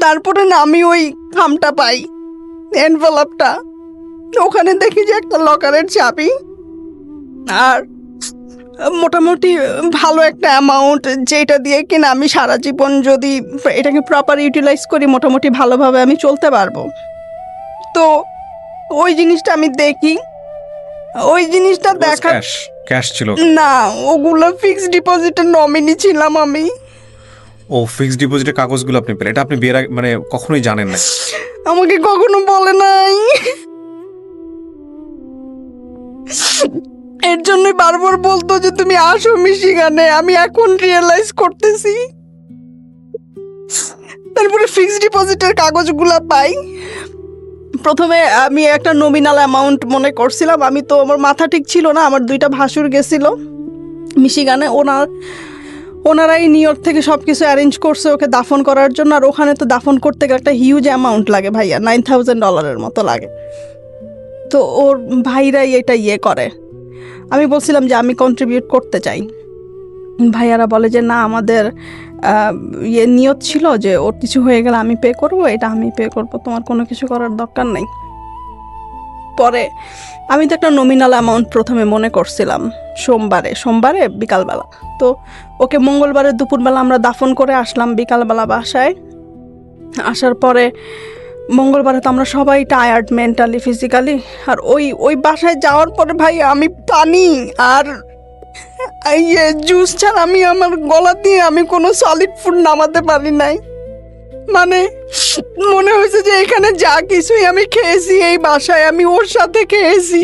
তারপরে না আমি ওই খামটা পাই, এনভেলপটা, ওখানে দেখি যে একটা লকারের চাবি আর মোটামুটি ভালো একটা অ্যামাউন্ট, যেটা দিয়ে কিনা আমি সারা জীবন যদি এটাকে প্রপার ইউটিলাইজ করি মোটামুটি ভালোভাবে আমি চলতে পারবো। তো ওই জিনিসটা আমি দেখি, ওই জিনিসটা দেখা ক্যাশ ছিল না, ওগুলো ফিক্সড ডিপোজিটের নমিনি ছিলাম আমি। ও ফিক্সড ডিপোজিটের কাগজগুলো আপনি পেলেন, এটা আপনি বিয়ের আগে মানে কখনোই জানেন না? আমাকে কখনো বলে নাই, এর জন্যই বারবার বলতো যে তুমি আসো মিশিগানে। আমি এখন রিয়েলাইজ করতেছি। তারপরে ফিক্সড ডিপোজিটের কাগজগুলা পাই। প্রথমে আমি একটা নমিনাল অ্যামাউন্ট মনে করছিলাম, আমি তো আমার মাথা ঠিক ছিল না। আমার 2টা ভাসুর গেছিল মিশিগানে, ওনারাই নিউ ইয়র্ক থেকে সব কিছু অ্যারেঞ্জ করছে ওকে দাফন করার জন্য। আর ওখানে তো দাফন করতে গেলে একটা হিউজ অ্যামাউন্ট লাগে ভাইয়া, $9,000 মতো লাগে। তো ওর ভাইরাই এটা করে। আমি বলছিলাম যে আমি কন্ট্রিবিউট করতে চাই। ভাইয়ারা বলে যে না, আমাদের নিয়ত ছিল যে ওর কিছু হয়ে গেলে আমি পে করব, এটা আমি পে করব, তোমার কোনো কিছু করার দরকার নেই। পরে আমি তো একটা নমিনাল অ্যামাউন্ট প্রথমে মনে করছিলাম সোমবারে বিকালবেলা। তো ওকে মঙ্গলবারে দুপুরবেলা আমরা দাফন করে আসলাম বিকালবেলা বাসায়। আসার পরে মঙ্গলবারে তো আমরা সবাই টায়ার্ড মেন্টালি ফিজিক্যালি। আর ওই বাসায় যাওয়ার পরে ভাই আমি পানি আর জুস ছাড়া আমি আমার গলা দিয়ে আমি কোনো সলিড ফুড নামাতে পারি নাই। মানে মনে হয়েছে যে এখানে যা কিছুই আমি খেয়েছি এই বাসায় আমি ওর সাথে খেয়েছি।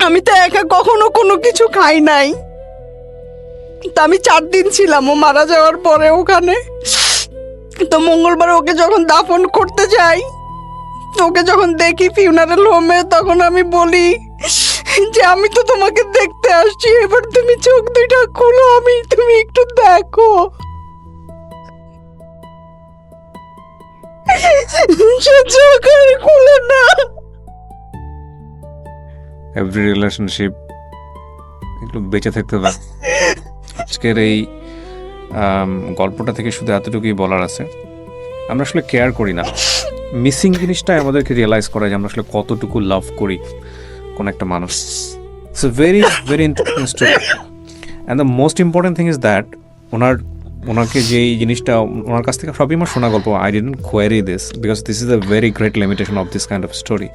আমি তো একা কখনো কোনো কিছু খাই নাই। তা আমি 4 দিন ছিলাম ও মারা যাওয়ার পরে ওখানে। তো মঙ্গলবারে ওকে যখন দাফন করতে যাই, ওকে যখন দেখি ফিউনারেল হোমে, তখন আমি বলি যে আমি তো তোমাকে দেখতে আসছি, এবার তুমি চোখ 2টা খুলো, তুমি একটু দেখো। সে চোখ আর খুলে না। এভরি রিলেশনশিপ একটু বেঁচে থাকতে পারে। আজকের এই গল্পটা থেকে শুধু এতটুকুই বলার আছে, আমরা আসলে কেয়ার করি না। মিসিং জিনিসটাই আমাদেরকে রিয়েলাইজ করা যে আমরা আসলে কতটুকু লাভ করি কোন একটা মানুষ। It's a very very interesting story. And the most important thing is that ওনাকে যে এই জিনিসটা ওনার কাছ থেকে সবই আমার শোনা গল্প। I didn't query this because this is a very great limitation of this kind of story.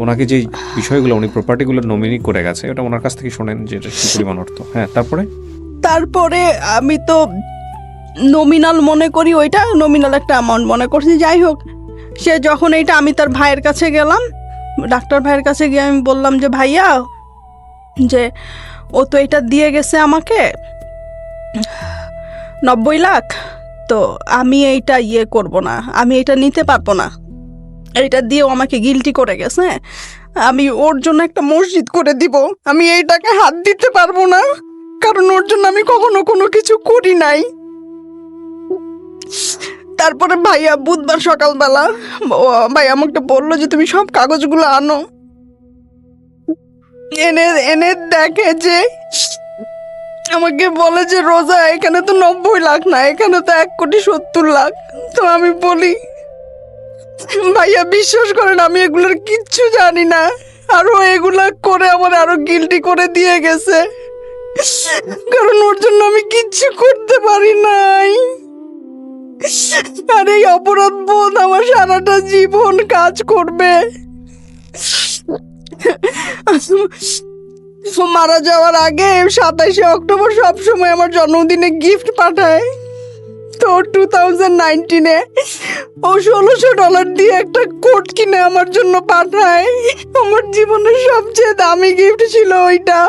ওনাকে যে বিষয়গুলো উনি প্রপার্টিগুলো নমিনি করে গেছে ওটা ওনার কাছ থেকে শোনেন যে এটা কী পরিমাণ অর্থ। হ্যাঁ, তারপরে আমি তো নমিনাল মনে করি, ওইটা নমিনাল একটা অ্যামাউন্ট মনে করছি। যাই হোক, সে যখন এইটা আমি তার ভাইয়ের কাছে গেলাম, ডাক্তার ভাইয়ের কাছে গিয়ে আমি বললাম যে ভাইয়া, যে ও তো এটা দিয়ে গেছে আমাকে 90 লাখ, তো আমি এইটা করব না, আমি এটা নিতে পারবো না, এইটা দিয়েও আমাকে গিল্টি করে গেছে। আমি ওর জন্য একটা মসজিদ করে দিব, আমি এইটাকে হাত দিতে পারবো না, কারণ ওর জন্য আমি কখনো কোনো কিছু করি নাই। তারপরে ভাইয়া বুধবার সকালবেলা ভাই আমাকে বললো যে তুমি সব কাগজগুলো আনো। এনে দেখে যে আমাকে বলে যে রোজা, এখানে তো 90 লাখ না, এখানে তো 1,70,00,000। তো আমি বলি ভাইয়া বিশ্বাস করেন আমি এগুলোর কিচ্ছু জানি না, আরো এগুলা করে আমার আরো গিল্টি করে দিয়ে গেছে, কারণ ওর জন্য আমি কিচ্ছু করতে পারি নাই। আর এই অপরাধ বোধ আমার সারাটা জীবন কাজ করবে। মারা যাওয়ার আগে 27শে অক্টোবর সবসময় আমার জন্মদিনে গিফট পাঠায়। তো 2019-এ ও $1,600 দিয়ে একটা কোট কিনে আমার জন্য পাঠায়। আমার জীবনের সবচেয়ে দামি গিফট ছিল ওইটা।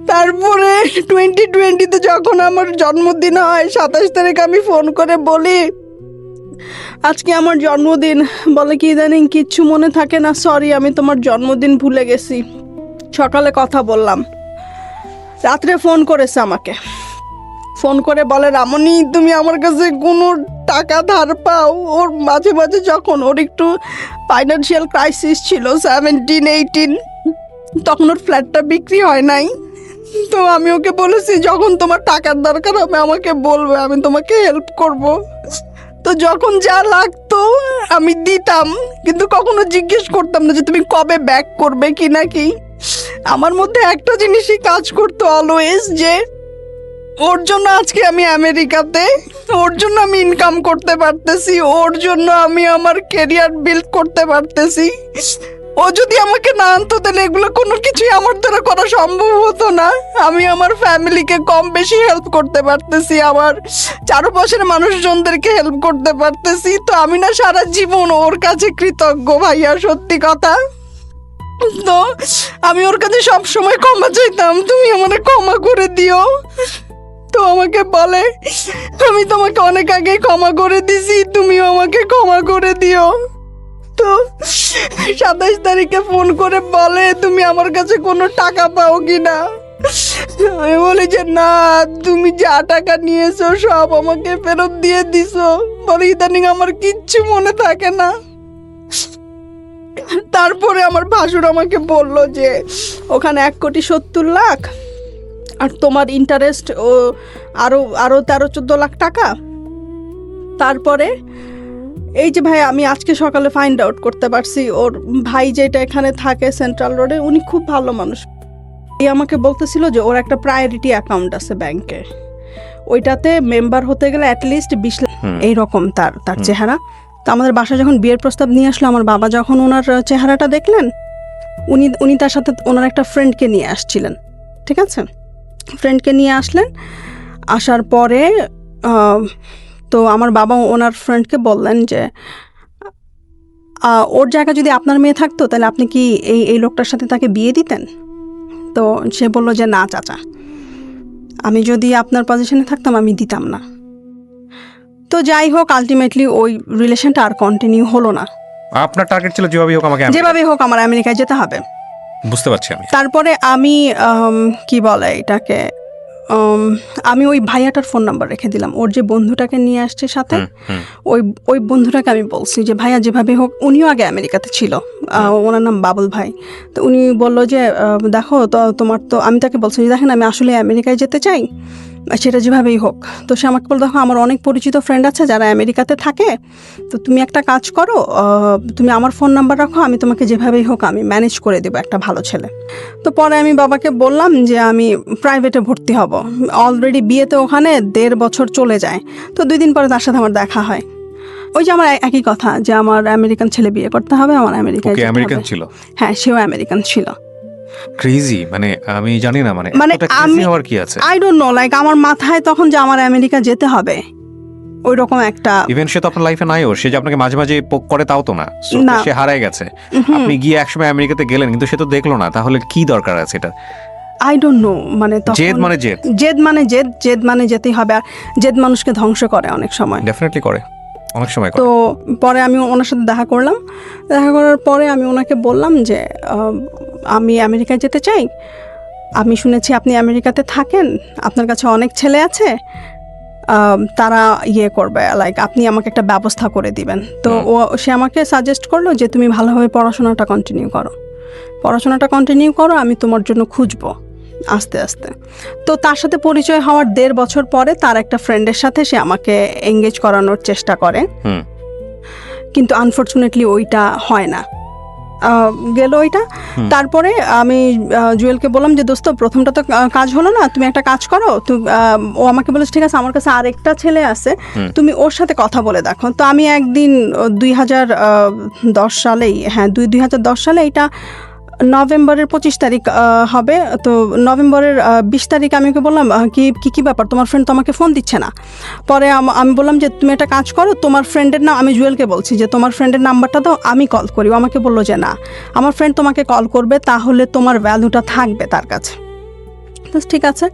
তারপরে 2020-তে যখন আমার জন্মদিন হয় 27 তারিখ, আমি ফোন করে বলি আজকে আমার জন্মদিন। বলে কি ইদানিং কিচ্ছু মনে থাকে না, সরি আমি তোমার জন্মদিন ভুলে গেছি। সকালে কথা বললাম, রাত্রে ফোন করেছে আমাকে, ফোন করে বলে রামনি তুমি আমার কাছে কোনো টাকা ধার পাও? ওর মাঝে মাঝে যখন ওর একটু ফাইন্যান্সিয়াল ক্রাইসিস ছিল 17-18, তখন ওর ফ্ল্যাটটা বিক্রি হয় নাই, তো আমি ওকে বলেছি যখন তোমার টাকার দরকার হবে আমাকে বলবে, আমি তোমাকে হেল্প করব। তো যখন যা লাগতো আমি দিতাম, কিন্তু কখনো জিজ্ঞেস করতাম না যে তুমি কবে ব্যাক করবে কি না কি। আমার মধ্যে একটা জিনিসই কাজ করতো অলওয়েজ, যে ওর জন্য আজকে আমি আমেরিকাতে, ওর জন্য আমি ইনকাম করতে পারতেছি, ওর জন্য আমি আমার কেরিয়ার বিল্ড করতে পারতেছি। ও যদি আমাকে না আনতো তাহলে এগুলো কোনো কিছুই আমার দ্বারা করা সম্ভব হতো না। আমি আমার ফ্যামিলিকে কম বেশি হেল্প করতে পারতেছি, আমার চারপাশের মানুষজনদেরকে হেল্প করতে পারতেছি। তো আমি না সারা জীবন ওর কাছে কৃতজ্ঞ ভাইয়া, সত্যি কথা। তো আমি ওর কাছে সব সময় ক্ষমা চাইতাম, তুমি আমাকে ক্ষমা করে দিও। তো আমাকে বলে আমি তোমাকে অনেক আগে ক্ষমা করে দিছি, তুমিও আমাকে ক্ষমা করে দিও। তো 27 তারিখে ফোন করে বলে তুমি আমার কাছে কোনো টাকা পাও কিনা। আমি বলি যে না, তুমি যা টাকা নিয়েছো সব আমাকে ফেরত দিয়ে দিছো। বলে ইদানিং আমার কিচ্ছু মনে থাকে না। তারপরে আমার ভাসুর আমাকে বলল যে ওখানে 1,70,00,000 আর তোমার ইন্টারেস্ট ও আরো 13-14 লাখ টাকা। তারপরে এই যে ভাই, আমি আজকে সকালে ফাইন্ড আউট করতে পারছি ওর ভাই যেটা এখানে থাকে সেন্ট্রাল রোডে, উনি খুব ভালো মানুষ। এই আমাকে বলতেছিল যে ওর একটা প্রায়োরিটি অ্যাকাউন্ট আছে ব্যাংকে, ওইটাতে মেম্বার হতে গেলে অ্যাটলিস্ট 20 লাখ এইরকম তার চেহারা। তো আমাদের বাসায় যখন বিয়ের প্রস্তাব নিয়ে আসলো, আমার বাবা যখন ওনার চেহারাটা দেখলেন, উনি তার সাথে ওনার একটা ফ্রেন্ডকে নিয়ে আসছিলেন, ঠিক আছে? ফ্রেন্ডকে নিয়ে আসলেন, আসার পরে তো আমার বাবা ওনার ফ্রেন্ডকে বললেন যে ওর জায়গা যদি আপনার মেয়ে থাকতো তাহলে আপনি কি এই লোকটার সাথে তাকে বিয়ে দিতেন? তো সে বলল যে না চাচা, আমি যদি আপনার পজিশনে থাকতাম আমি দিতাম না। তো যাই হোক, আলটিমেটলি ওই রিলেশনটা আর কন্টিনিউ হলো না। আপনার টার্গেট ছিল যেভাবেই হোক আমার আমেরিকায় যেতে হবে। বুঝতে পারছি আমি। তারপরে আমি কি বলে এটাকে, আমি ওই ভাইয়াটার ফোন নাম্বার রেখে দিলাম। ওর যে বন্ধুটাকে নিয়ে আসছে সাথে, ওই বন্ধুটাকে আমি বলছি যে ভাইয়া যেভাবে হোক, উনিও আগে আমেরিকাতে ছিল, ওনার নাম বাবুল ভাই। তো উনি বললো যে দেখো তো তোমার তো, আমি তাকে বলছি যে দেখেন আমি আসলে আমেরিকায় যেতে চাই, সেটা যেভাবেই হোক। তো সে আমাকে বললো দেখো আমার অনেক পরিচিত ফ্রেন্ড আছে যারা আমেরিকাতে থাকে, তো তুমি একটা কাজ করো, তুমি আমার ফোন নাম্বার রাখো, আমি তোমাকে যেভাবেই হোক আমি ম্যানেজ করে দেবো একটা ভালো ছেলে। তো পরে আমি বাবাকে বললাম যে আমি প্রাইভেটে ভর্তি হব। অলরেডি বিয়েতে ওখানে 1.5 বছর চলে যায়। তো 2 দিন পরে তার সাথে আমার দেখা হয়। ওই যে আমার একই কথা যে আমার আমেরিকান ছেলে বিয়ে করতে হবে, আমার আমেরিকায় যেতে হবে। আমেরিকান ছিল? হ্যাঁ, সেও আমেরিকান ছিল। ক্রেজি, মানে আমি জানি না, মানে আমি হওয়ার কি আছে, আই ডোন্ট নো, লাইক আমার মাথায় তখন যে আমার আমেরিকা যেতে হবে ওই রকম একটা। ইভেন সে তো আপনার লাইফে নাই, ওর সে যে আপনাকে মাঝে মাঝে পোক করে তাও তো না, সে হারায় গেছে। আপনি গিয়ে একসময় আমেরিকাতে গেলেন কিন্তু সে তো দেখলো না, তাহলে কি দরকার আছে এটা? আই ডোন্ট নো, মানে জেদ মানে যেতেই হবে। আর জেদ মানুষকে ধ্বংস করে অনেক সময়, ডেফিনেটলি করে, অনেক সময়। তো পরে আমি ওনার সাথে দেখা করলাম। দেখা করার পরে আমি ওনাকে বললাম যে আমি আমেরিকায় যেতে চাই, আমি শুনেছি আপনি আমেরিকাতে থাকেন, আপনার কাছে অনেক ছেলে আছে, তারা করবে, লাইক আপনি আমাকে একটা ব্যবস্থা করে দিবেন। তো সে আমাকে সাজেস্ট করলো যে তুমি ভালোভাবে পড়াশোনাটা কন্টিনিউ করো, আমি তোমার জন্য খুঁজবো আস্তে আস্তে। তো তার সাথে পরিচয় হওয়ার 1.5 বছর পরে তার একটা ফ্রেন্ডের সাথে সে আমাকে এঙ্গেজ করানোর চেষ্টা করে, কিন্তু আনফর্চুনেটলি ওইটা হয় না, গেল ওইটা। তারপরে আমি জুয়েলকে বললাম যে দোস্ত, প্রথমটা তো কাজ হলো না, তুমি একটা কাজ করো। ও আমাকে বলেছে ঠিক আছে, আমার কাছে আরেকটা ছেলে আছে, তুমি ওর সাথে কথা বলে দেখো। তো আমি একদিন 2010 সালেই, 2010 সালে, এটা নভেম্বরের 25 তারিখ হবে। তো নভেম্বরের 20 তারিখ আমি ওকে বললাম কি ব্যাপার, তোমার ফ্রেন্ড তো আমাকে ফোন দিচ্ছে না। পরে আমি বললাম যে তুমি একটা কাজ করো, তোমার ফ্রেন্ডের নাম, আমি জুয়েলকে বলছি যে তোমার ফ্রেন্ডের নাম্বারটা দাও, আমি কল করি। ও আমাকে বললো যে না, আমার ফ্রেন্ড তোমাকে কল করবে, তাহলে তোমার ভ্যালুটা থাকবে তার কাছে। তো ঠিক আছে।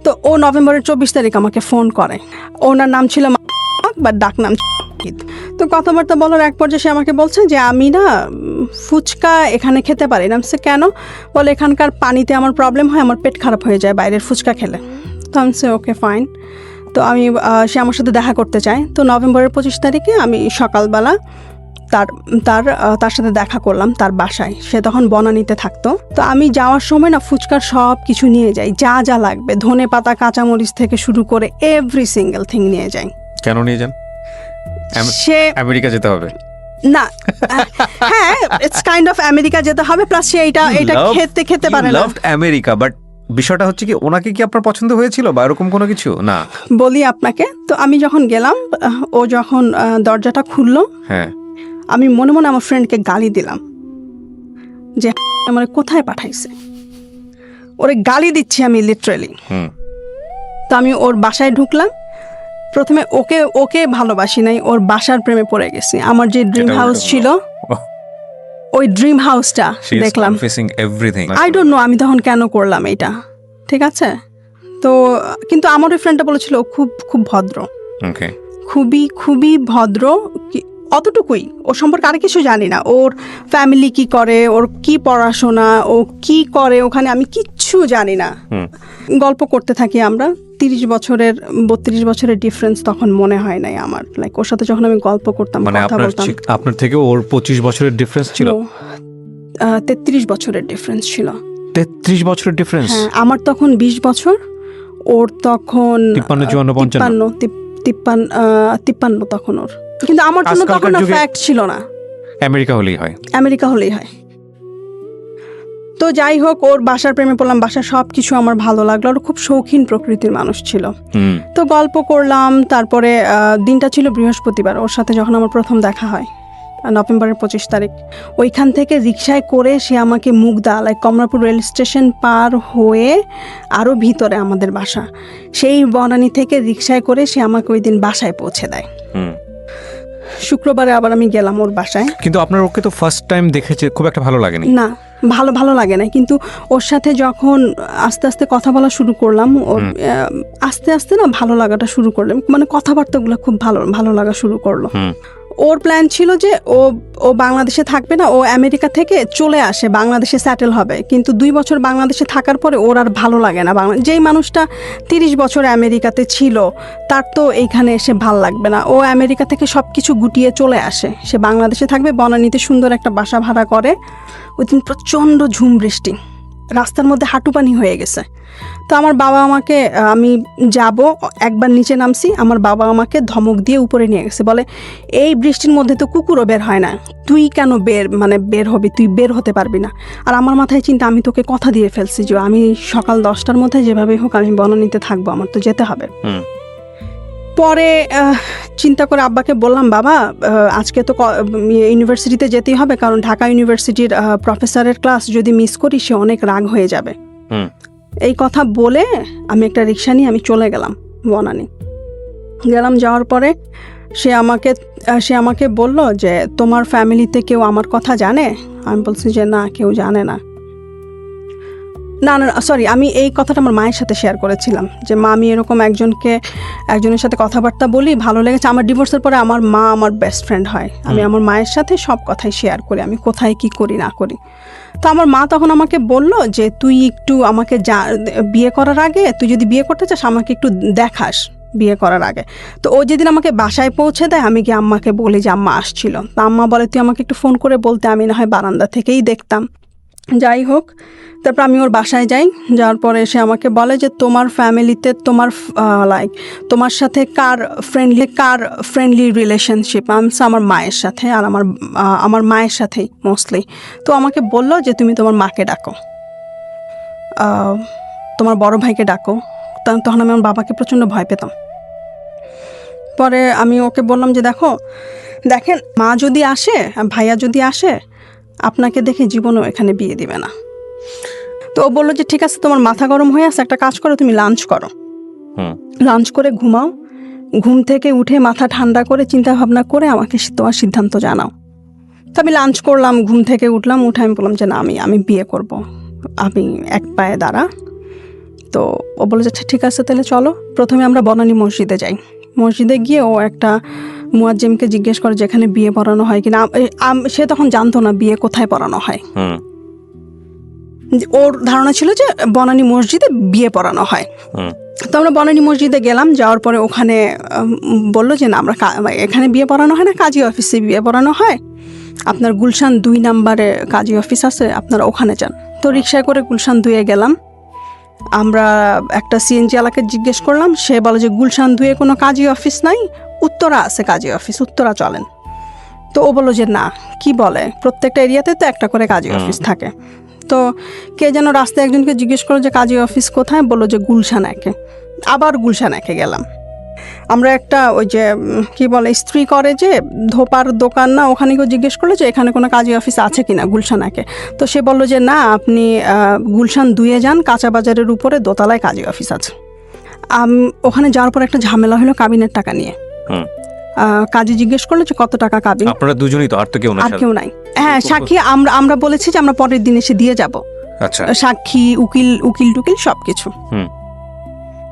তো ও নভেম্বরের 24 তারিখ আমাকে ফোন করে। ওনার নাম ছিল বা ডাক নাম। তো কথাবার্তা বলার এক পর্যায়ে সে আমাকে বলছে যে আমি না ফুচকা এখানে খেতে পারি না। সে কেন? বলে এখানকার পানিতে আমার প্রবলেম হয়, আমার পেট খারাপ হয়ে যায় বাইরের ফুচকা খেলে। তো আমি সে ওকে ফাইন। তো সে আমার সাথে দেখা করতে চায়। তো নভেম্বরের 25 তারিখে আমি সকালবেলা তার তার তার সাথে দেখা করলাম তার বাসায়। সে তখন বনানীতে থাকতো। তো আমি যাওয়ার সময় না ফুচকার সব কিছু নিয়ে যাই, যা যা লাগবে, ধনে পাতা কাঁচামরিচ থেকে শুরু করে এভরি সিঙ্গেল থিং নিয়ে যাই। কেন নিয়ে যান? সে আমেরিকা যেতে হবে না, হ্যাঁ ইটস কাইন্ড অফ আমেরিকা যেতে হবে, প্লাস সে এটা খেতে পারে না। লাভড আমেরিকা, বাট বিষয়টা হচ্ছে কি ওনাকে কি আপনার পছন্দ হয়েছিল বা এরকম কোনো কিছু? না, বলি আপনাকে। তো আমি যখন গেলাম, ও যখন দরজাটা খুললো, হ্যাঁ, আমি মনে মনে আমার ফ্রেন্ডকে গালি দিলাম যে আমার কোথায় পাঠাইছে, ওরে গালি দিচ্ছি আমি লিটারেলি। তো আমি ওর বাসায় ঢুকলাম। প্রথমে ওকে ভালোবাসি নাই, ওর বাসার প্রেমে পড়ে গেছি। আমার যে ড্রিম হাউস ছিল, ওই ড্রিম হাউসটা দেখলাম। আই ডোন্ট নো আমি তখন কেন করলাম এটা, ঠিক আছে? তো কিন্তু আমার ওই ফ্রেন্ডটা বলেছিল ও খুব খুব ভদ্র, খুবই খুবই ভদ্র, অতটুকুই। ওর সম্পর্কে আর কিছু জানি না, ওর ফ্যামিলি কি করে, ওর কি পড়াশোনা, ও কি করে ওখানে, আমি কিচ্ছু জানি না। গল্প করতে থাকি আমরা। 32 বছরের ডিফারেন্স তখন মনে হয় নাই আমার। লাইক ওর সাথে যখন আমি গল্প করতাম, কথা বলতাম। আপনার থেকে ওর 25 বছরের ডিফারেন্স ছিল? 33 বছরের ডিফারেন্স ছিল। 33 বছরের ডিফারেন্স? হ্যাঁ, আমার তখন 20 বছর, ওর তখন 53 তখন ওর। কিন্তু আমার জন্য তখন ফ্যাক্ট ছিল না, আমেরিকা হলেই হয়। তো যাই হোক, ওর বাসার প্রেমে পড়লাম। বাসার সব কিছু আমার ভালো লাগলো। ওর খুব শৌখিন প্রকৃতির মানুষ ছিল। তো গল্প করলাম। তারপরে দিনটা ছিল বৃহস্পতিবার। ওর সাথে যখন আমার প্রথম দেখা হয়, নভেম্বরের 25 তারিখ, ওইখান থেকে রিক্সায় করে সে আমাকে Mugda, like Kamalapur rail station পার হয়ে আরও ভিতরে আমাদের বাসা, সেই বনানী থেকে রিক্সায় করে সে আমাকে ওই দিন বাসায় পৌঁছে দেয়। শুক্রবারে আবার আমি গেলাম ওর বাসায়। কিন্তু আপনার ওকে তো ফার্স্ট টাইম দেখেছে, খুব একটা ভালো লাগেনি? না, ভালো লাগে না। কিন্তু ওর সাথে যখন আস্তে আস্তে কথা বলা শুরু করলাম, ওর আস্তে আস্তে না ভালো লাগাটা শুরু করলাম, মানে কথাবার্তাগুলো খুব ভালো লাগা শুরু করলো। ওর প্ল্যান ছিল যে ও বাংলাদেশে থাকবে না, ও আমেরিকা থেকে চলে আসে, বাংলাদেশে সেটেল হবে। কিন্তু 2 বছর বাংলাদেশে থাকার পরে ওর আর ভালো লাগে না। যেই মানুষটা 30 বছর আমেরিকাতে ছিল, তার তো এইখানে এসে ভাল লাগবে না। ও আমেরিকা থেকে সব কিছু গুটিয়ে চলে আসে, সে বাংলাদেশে থাকবে, বনানীতে সুন্দর একটা বাসা ভাড়া করে। ওই দিন প্রচণ্ড ঝুম বৃষ্টি, রাস্তার মধ্যে হাঁটু পানি হয়ে গেছে। তো আমার বাবা আমাকে, আমি যাব, একবার নিচে নামছি, আমার বাবা আমাকে ধমক দিয়ে উপরে নিয়ে গেছে, বলে এই বৃষ্টির মধ্যে তো কুকুরও বের হয় না, তুই কেন বের হবি, তুই বের হতে পারবি না। আর আমার মাথায় চিন্তা, আমি তোকে কথা দিয়ে ফেলছি যে আমি সকাল 10টার মধ্যে যেভাবেই হোক আমি বনানীতে থাকবো, আমার তো যেতে হবে। পরে চিন্তা করে আব্বাকে বললাম, বাবা আজকে তো ইউনিভার্সিটিতে যেতেই হবে, কারণ ঢাকা ইউনিভার্সিটির প্রফেসরের ক্লাস যদি মিস করি সে অনেক রাগ হয়ে যাবে। এই কথা বলে আমি একটা রিক্সা নিয়ে আমি চলে গেলাম বনানী। যাওয়ার পরে সে আমাকে বলল যে তোমার ফ্যামিলিতে কেউ আমার কথা জানে? আমি বলছি যে না, কেউ জানে না। সরি, আমি এই কথাটা আমার মায়ের সাথে শেয়ার করেছিলাম যে মা, আমি এরকম একজনের সাথে কথাবার্তা বলি, ভালো লেগেছে। আমার ডিভোর্সের পরে আমার মা আমার বেস্ট ফ্রেন্ড হয়। আমি আমার মায়ের সাথে সব কথাই শেয়ার করি, আমি কোথায় কি করি না করি। তো আমার মা তখন আমাকে বলল যে তুই একটু আমাকে বিয়ে করার আগে, তুই যদি বিয়ে করতে চাস আমাকে একটু দেখাস বিয়ে করার আগে। তো ও যেদিন আমাকে বাসায় পৌঁছে দেয়, আমি গিয়ে আম্মাকে বলি যে আম্মা আসছিল। তো আম্মা বলে তুই আমাকে একটু ফোন করে বলতে, আমি না হয় বারান্দা থেকেই দেখতাম। যাই হোক, তারপর আমি ওর বাসায় যাই। যাওয়ার পরে সে আমাকে বলে যে তোমার ফ্যামিলিতে তোমার সাথে কার ফ্রেন্ডলি রিলেশনশিপ? আমার মায়ের সাথে, আর আমার মায়ের সাথেই মোস্টলি। তো আমাকে বললো যে তুমি তোমার মাকে ডাকো, তোমার বড় ভাইকে ডাকো। তখন আমি আমার বাবাকে প্রচণ্ড ভয় পেতাম। পরে আমি ওকে বললাম যে দেখেন মা যদি আসে, ভাইয়া যদি আসে, আপনাকে দেখে জীবনও এখানে বিয়ে দিবে না। তো ও বললো যে ঠিক আছে, তোমার মাথা গরম হয়ে আছে, একটা কাজ করো, তুমি লাঞ্চ করো, লাঞ্চ করে ঘুমাও, ঘুম থেকে উঠে মাথা ঠান্ডা করে চিন্তা ভাবনা করে আমাকে তোমার সিদ্ধান্ত জানাও। তো আমি লাঞ্চ করলাম, ঘুম থেকে উঠলাম, উঠে আমি বললাম যে না, আমি বিয়ে করব, আমি এক পায়ে দাঁড়া। তো ও বলে যে ঠিক আছে তাহলে চলো। প্রথমে আমরা বনানী মসজিদে যাই। মসজিদে গিয়ে ও একটা মুয়াজ্জিমকে জিজ্ঞেস করে যেখানে বিয়ে পড়ানো হয় কিনা। সে তখন জানতো না বিয়ে কোথায় পড়ানো হয়। ওর ধারণা ছিল যে বনানী মসজিদে বিয়ে পড়ানো হয়। তো আমরা বনানী মসজিদে গেলাম, যাওয়ার পরে ওখানে বললো যে না আমরা এখানে বিয়ে পড়ানো হয় না, কাজী অফিসে বিয়ে পড়ানো হয়, আপনার গুলশান 2 নম্বরে কাজী অফিস আছে, আপনারা ওখানে যান। তো রিক্সায় করে গুলশান 2-এ গেলাম। আমরা একটা সিএনজি এলাকে জিজ্ঞেস করলাম, সে বলে যে গুলশান 2-এ কোনো কাজী অফিস নাই, উত্তরা আছে কাজী অফিস, উত্তরা চলেন। তো ও বললো যে না, কি বলে, প্রত্যেকটা এরিয়াতে তো একটা করে কাজী অফিস থাকে। তো কে যেন রাস্তায় একজনকে জিজ্ঞেস করলো যে কাজী অফিস কোথায়, বললো যে গুলশান 1-এ। আবার গুলশান 1-এ গেলাম। আমরা একটা ওই যে কি বলে ইস্ত্রি করে যে ধোপার দোকান না, ওখানে কেউ জিজ্ঞেস করলো যে এখানে কোনো কাজী অফিস আছে কিনা গুলশান 1-এ। তো সে বললো যে না, আপনি গুলশান 2-এ যান, কাঁচা বাজারের উপরে দোতলায় কাজী অফিস আছে। ওখানে যাওয়ার পর একটা ঝামেলা হলো কাবিনের টাকা নিয়ে। কাজী জিজ্ঞেস করলো যে কত টাকা কাবিন। আপনারা দুজনেই তো, আর তো কেউ না? আর কেউ নাই। হ্যাঁ, সাক্ষী আমরা বলেছি যে আমরা পরের দিন এসে দিয়ে যাব। আচ্ছা, সাক্ষী, উকিল টুকিল সবকিছু।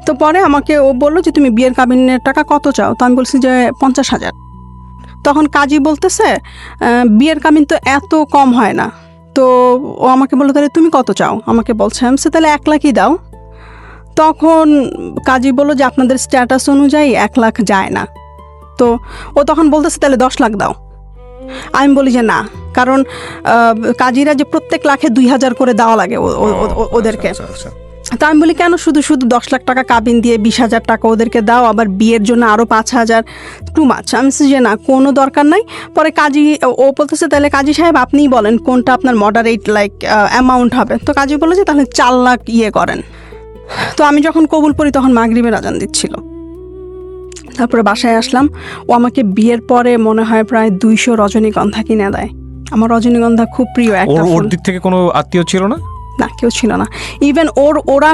তো পরে আমাকে ও বললো যে তুমি বিয়ের কাবিনের টাকা কত চাও? তো আমি বলছি যে 50,000। তখন কাজী বলতেছে বিয়ের কাবিন তো এত কম হয় না। তো ও আমাকে বললো তাহলে তুমি কত চাও? আমাকে বলছে আমি তাহলে 1 লাখই দাও। তখন কাজী বললো যে আপনাদের স্ট্যাটাস অনুযায়ী 1 লাখ যায় না। তো ও তখন বলতেছে তাহলে 10 লাখ দাও। আমি বলি যে না, কারণ কাজীরা যে প্রত্যেক লাখে 2,000 করে দেওয়া লাগে ওদেরকে। তা আমি বলি কেন শুধু 10 লাখ টাকা কাবিন দিয়ে 20,000 টাকা ওদেরকে দাও, আবার বিয়ের জন্য আরও 5,000, টু মাছ। আমি যে না, কোনো দরকার নাই। পরে কাজী ও বলতেছে তাহলে কাজী সাহেব আপনিই বলেন কোনটা আপনার মডারেট অ্যামাউন্ট হবে। তো কাজী বললো যে তাহলে 4 লাখ করেন। তো আমি যখন কবুল পড়ি তখন মাগরিবের আজান দিচ্ছিল। তারপরে বাসায় আসলাম। ও আমাকে বিয়ের পরে মনে হয় প্রায় 200 রজনীগন্ধা কিনে দেয়। আমার রজনীগন্ধা খুব প্রিয় একটা ফুল। ওর দিক থেকে কোনো আত্মীয় ছিল না? না, কেউ ছিল না। ইভেন ওরা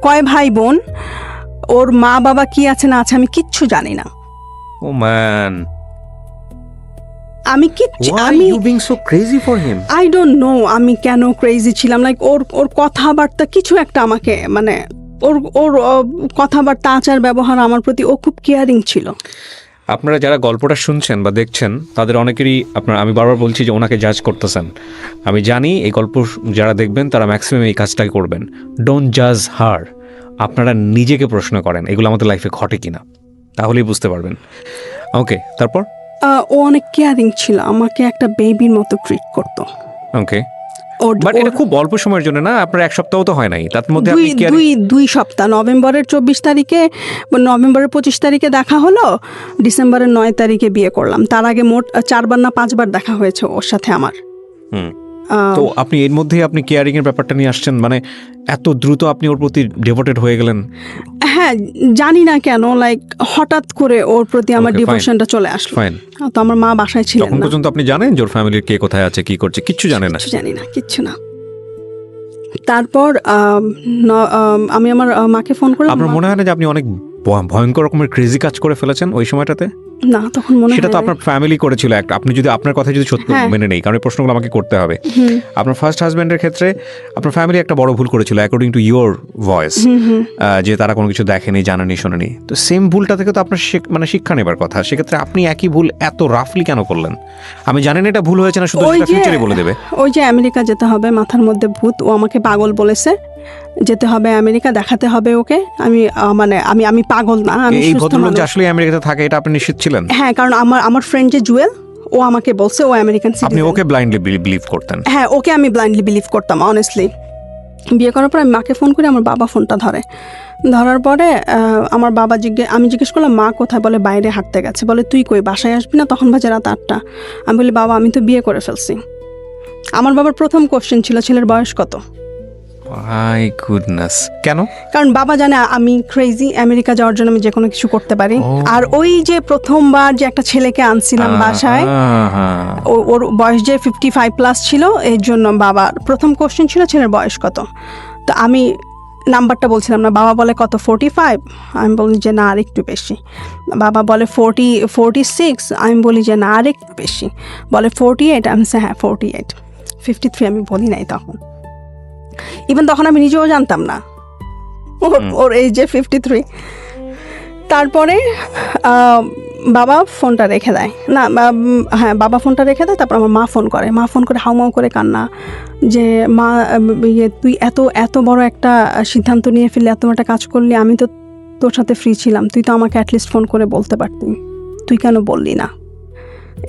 কয় ভাই বোন, ওর মা বাবা কি আছে না আছে আমি কিচ্ছু জানি না। ও ম্যান, আমি কিচ্ছু, আমি you being so crazy for him. I don't know আমি কেন ক্রেজি ছিলাম। লাইক ওর কথাবার্তা কিছু একটা আমাকে মানে ওর কথাবার্তা, আচার ব্যবহার আমার প্রতি ও খুব কেয়ারিং ছিল। আপনারা যারা গল্পটা শুনছেন বা দেখছেন তাদের অনেকেরই আমি বারবার বলছি যে ওনাকে জাজ করতেছেন। আমি জানি এই গল্প যারা দেখবেন তারা ম্যাক্সিমাম এই কাজটাই করবেন। ডোন্ট জাজ হার। আপনারা নিজেকে প্রশ্ন করেন এগুলো আমাদের লাইফে ঘটে কিনা, তাহলেই বুঝতে পারবেন। ওকে, তারপর? ও অনেক কেয়ারিং ছিল, আমাকে একটা বেবির মতো ট্রিট করতো। ওকে, বাট এটা খুব অল্প সময়ের জন্য না, আপনার 1 সপ্তাহ তো হয় নাই, তার মধ্যে দুই সপ্তাহ। নভেম্বরের 24 তারিখে, নভেম্বরের 25 তারিখে দেখা হলো, ডিসেম্বরের 9 তারিখে বিয়ে করলাম। তার আগে মোট 4বার না 5বার দেখা হয়েছে ওর সাথে আমার। তো আপনি এর মধ্যে আপনি কেয়ারিং এর ব্যাপারটা নিয়ে আসছেন, মানে এত দ্রুত আপনি ওর প্রতি ডিভোটেড হয়ে গেলেন? হ্যাঁ, জানি না কেন, লাইক হঠাৎ করে ওর প্রতি আমার ডিভোশনটা চলে আসলো। তো আমার মা বাসায় ছিলেন না। তখন পর্যন্ত আপনি জানেন যে ওর ফ্যামিলির কে কোথায় আছে, কি করছে? কিচ্ছু জানেন না? জানি না, কিচ্ছু না। তারপর আমি আমার মাকে ফোন করলাম। আপনার মনে হয় না যে আপনি অনেক ভয়ঙ্কর রকমের ক্রেজি কাজ করে ফেলেছেন ওই সময়টাতে? না, তখন মনে হয় সেটা তো আপনার ফ্যামিলি করেছিল একটা। আপনি যদি আপনার কথা যদি সত্য মেনে নেই, কারণ এই প্রশ্নগুলো আমাকে করতে হবে। আপনার ফার্স্ট হাজব্যান্ডের ক্ষেত্রে আপনার ফ্যামিলি একটা বড় ভুল করেছিল অ্যাকর্ডিং টু ইউর ভয়েস, যে তারা কোনো কিছু দেখেনি, জানেনি, শোনেনি। তো সেম ভুলটা থেকে তো আপনার মানে শিক্ষা নেবার কথা। সেক্ষেত্রে আপনি একই ভুল এত রাফলি কেন করলেন? আমি জানেন এটা ভুল হয়েছে না, শুধু ফিউচারে বলে দেবে। ওই যে আমেরিকা যেতে হবে, মাথার মধ্যে ভূত। ও আমাকে পাগল বলেছে, যেতে হবে আমেরিকা, দেখাতে হবে ওকে। আমি পাগল না, আমি এই ভদ্রলোক যে আসলে আমেরিকাতে থাকে এটা আপনি নিশ্চিত ছিলেন? হ্যাঁ, কারণ আমার ফ্রেন্ড যে জুয়েল, ও আমাকে বলছে ও আমেরিকান সিটিজেন। আপনি ওকে ব্লাইন্ডলি বিলিভ করতেন? হ্যাঁ, ওকে আমি ব্লাইন্ডলি বিলিভ করতাম অনেস্টলি। বিয়ে করার পর আমি মাকে ফোন করি, আমার বাবা ফোনটা ধরার পরে আমার বাবা আমি জিজ্ঞেস করলাম মা কোথায়? বলে বাইরে হাঁটতে গেছে। বলে তুই কই, বাসায় আসবি না? তখন বাজে রাত 8টা। আমি বলি বাবা আমি তো বিয়ে করে ফেলছি। আমার বাবার প্রথম কোশ্চেন ছিল ছেলের বয়স কত। মাই গুডনেস, কেন? কারণ বাবা জানে আমি ক্রেজি, আমেরিকা যাওয়ার জন্য আমি যে কোনো কিছু করতে পারি। আর ওই যে প্রথমবার যে একটা ছেলেকে আনছিলাম বাসায়, ওর বয়স যে 55+ ছিল, এর জন্য বাবার প্রথম কোশ্চেন ছিল ছেলের বয়স কত। তো আমি নাম্বারটা বলছিলাম না, বাবা বলে কত 45? আমি বলি যে না আর একটু বেশি। বাবা বলে 46। আমি বলি যে না আর একটু বেশি। বলে 48। আমি হ্যাঁ 48। 53 আমি বলি নাই তখন। ইভেন তখন আমি নিজেও জানতাম না ওর এই যে 53। তারপরে বাবা ফোনটা রেখে দেয়। না, হ্যাঁ বাবা ফোনটা রেখে দেয়। তারপর আমার মা ফোন করে হাউমাউ করে কান্না, যে মা তুই এত বড় একটা সিদ্ধান্ত নিয়ে ফেললি, এত একটা কাজ করলি, আমি তো তোর সাথে ফ্রি ছিলাম, তুই তো আমাকে অ্যাটলিস্ট ফোন করে বলতে পারতি, তুই কেন বললি না?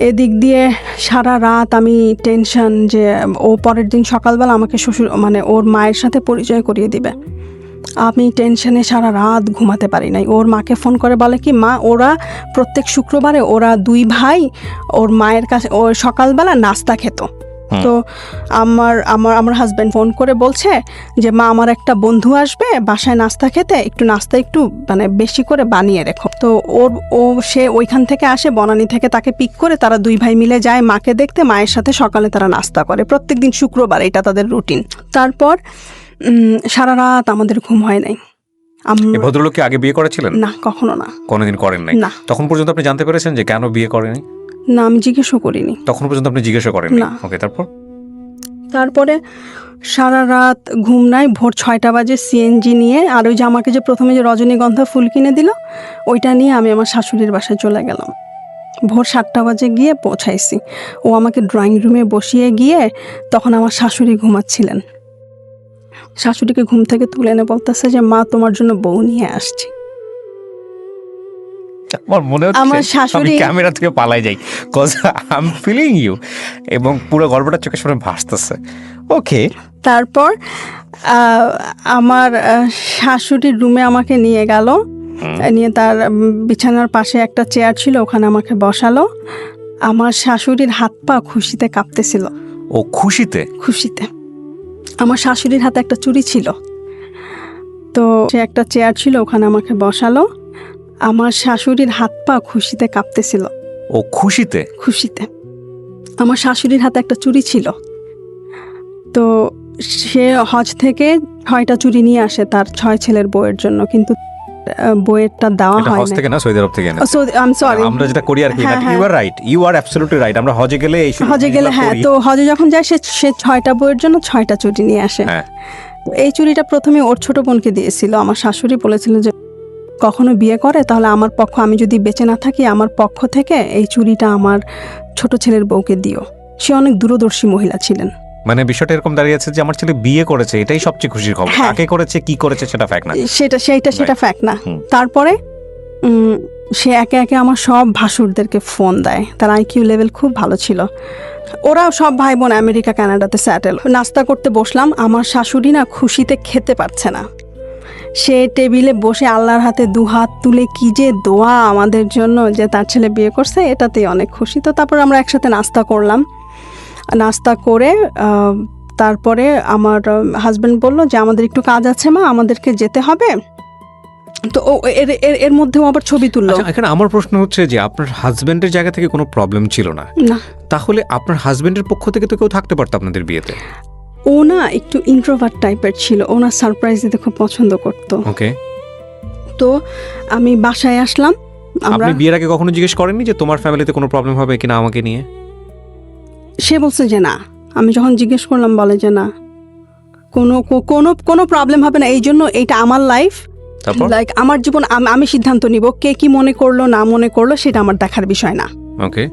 এদিক দিয়ে সারা রাত আমি টেনশন যে ও পরের দিন সকালবেলা আমাকে শ্বশুর মানে ওর মায়ের সাথে পরিচয় করিয়ে দিবে। আমি টেনশনে সারা রাত ঘুমাতে পারি নাই। ওর মাকে ফোন করে বলে কি, মা ওরা প্রত্যেক শুক্রবারে ওরা 2 ভাই ওর মায়ের কাছে ওর সকালবেলা নাস্তা খেত। তো আমার হাজব্যান্ড ফোন করে বলছে যে মা আমার একটা বন্ধু আসবে বাসায় নাস্তা খেতে, নাস্তা একটু মানে বেশি করে বানিয়ে রেখো। তো সে ওইখান থেকে আসে, বনানী থেকে তাকে পিক করে তারা 2 ভাই মিলে যায় মাকে দেখতে, মায়ের সাথে সকালে তারা নাস্তা করে প্রত্যেকদিন শুক্রবার, এটা তাদের রুটিন। তারপর সারা রাত আমাদের ঘুম হয় নাই। এই ভদ্রলোককে আগে বিয়ে করেছিলেন? না, কখনো না। কোনোদিন করেন নাই? না। তখন পর্যন্ত আপনি জানতে পেরেছেন যে কেন বিয়ে করেনি? না, আমি জিজ্ঞেসও করিনি। তখন পর্যন্ত আপনি জিজ্ঞাসা করেন না? ওকে, তারপরে সারা রাত ঘুম নাই। ভোর 6টা বাজে সিএনজি নিয়ে, আর ওই যে আমাকে যে প্রথমে যে রজনীগন্ধা ফুল কিনে দিল ওইটা নিয়ে আমি আমার শাশুড়ির বাসায় চলে গেলাম। ভোর 7টা বাজে গিয়ে পৌঁছাইছি। ও আমাকে ড্রয়িং রুমে বসিয়ে গিয়ে তখন আমার শাশুড়ি ঘুমাচ্ছিলেন। শাশুড়িকে ঘুম থেকে তুলে এনে বলতেছে যে মা তোমার জন্য বউ নিয়ে আসছি। আমার মনে হচ্ছে আমার শাশুড়ি ক্যামেরা থেকে পালাই যাই, cause I am feeling you, এবং পুরো গল্পটা চোখের সামনে ভাসতেছে। ওকে, তারপর আমার শাশুড়ির রুমে আমাকে নিয়ে গেল, নিয়ে তার বিছানার পাশে একটা চেয়ার ছিল, ওখানে আমাকে বসালো। আমার শাশুড়ির হাত পা খুশিতে কাঁপতেছিল। ও খুশিতে? খুশিতে। আমার শাশুড়ির হাতে একটা চুড়ি ছিল, তো সে একটা চেয়ার ছিল, ওখানে আমাকে বসালো। আমার শাশুড়ির হাত পা খুশিতে কাঁপতেছিল। ও খুশিতে? খুশিতে। আমার শাশুড়ির হাতে একটা চুড়ি ছিল, তো সে হজ থেকে 6টা চুড়ি নিয়ে আসে তার 6 ছেলের বউয়ের জন্য, কিন্তু বউয়েরটা দেওয়া হয় না। হজ থেকে না, সৌদি আরব থেকে না। আই এম সরি, আমরা যেটা করি আর কি। You are right, you are absolutely right. আমরা হজে গেলে হ্যাঁ, তো হজে যখন যায় সে 6টা বউয়ের জন্য 6টা চুড়ি নিয়ে আসে। এই চুড়িটা প্রথমে ওর ছোট বোনকে দিয়েছিল। আমার শাশুড়ি বলেছিল যে কখনো বিয়ে করে তাহলে আমার পক্ষ, আমি যদি বেঁচে না থাকি, আমার পক্ষ থেকে এই চুড়িটা আমার ছোট ছেলের বউকে দিও। সে অনেক দূরদর্শী মহিলা ছিলেন। মানে বিষয়টা এরকম দাঁড়িয়েছে যে আমার ছেলে বিয়ে করেছে, এটাই সবচেয়ে খুশির খবর। কাকে করেছে, কি করেছে সেটা ফ্যাক্ট না। সেটা ফ্যাক্ট না। তারপরে সে একে একে আমার সব ভাসুরদেরকে ফোন দেয়। তার আইকিউ লেভেল খুব ভালো ছিল। ওরা সব ভাই বোন আমেরিকা কানাডাতে স্যাটেল। নাস্তা করতে বসলাম, আমার শাশুড়ি না খুশিতে খেতে পারছে না। সে টেবিলে বসে আল্লাহর হাতে 2 হাত তুলে কি যে দোয়া আমাদের জন্য যে তার ছেলে বিয়ে করছে, এটাতেই অনেক খুশি। তো তারপর আমরা একসাথে নাস্তা করলাম। নাস্তা করে তারপরে আমার হাজব্যান্ড বলল যে আমাদের একটু কাজ আছে মা, আমাদেরকে যেতে হবে। তো এর মধ্যেও আবার ছবি তুললো। এখানে আমার প্রশ্ন হচ্ছে যে আপনার হাজবেন্ডের জায়গা থেকে কোনো প্রবলেম ছিল না? না। তাহলে আপনার হাজবেন্ডের পক্ষ থেকে তো কেউ থাকতে পারতো আপনাদের বিয়েতে? ও না একটু ইন্ট্রোভার্ট টাইপের ছিল, ও না সারপ্রাইজ দিতে খুব পছন্দ করতো। ওকে। তো আমি বাসায় আসলাম। আপনি বিয়ের আগে কখনো জিজ্ঞেস করেননি যে তোমার ফ্যামিলিতে কোনো প্রবলেম হবে কিনা আমাকে নিয়ে? সে বলছে যে না। আমি যখন জিজ্ঞেস করলাম বলে যে না, কোনো প্রবলেম হবে না। এই জন্য এইটা আমার লাইফ, লাইক আমার জীবন, আমি সিদ্ধান্ত নিব। কে কি মনে করলো না মনে করলো সেটা আমার দেখার বিষয় না। ওকে।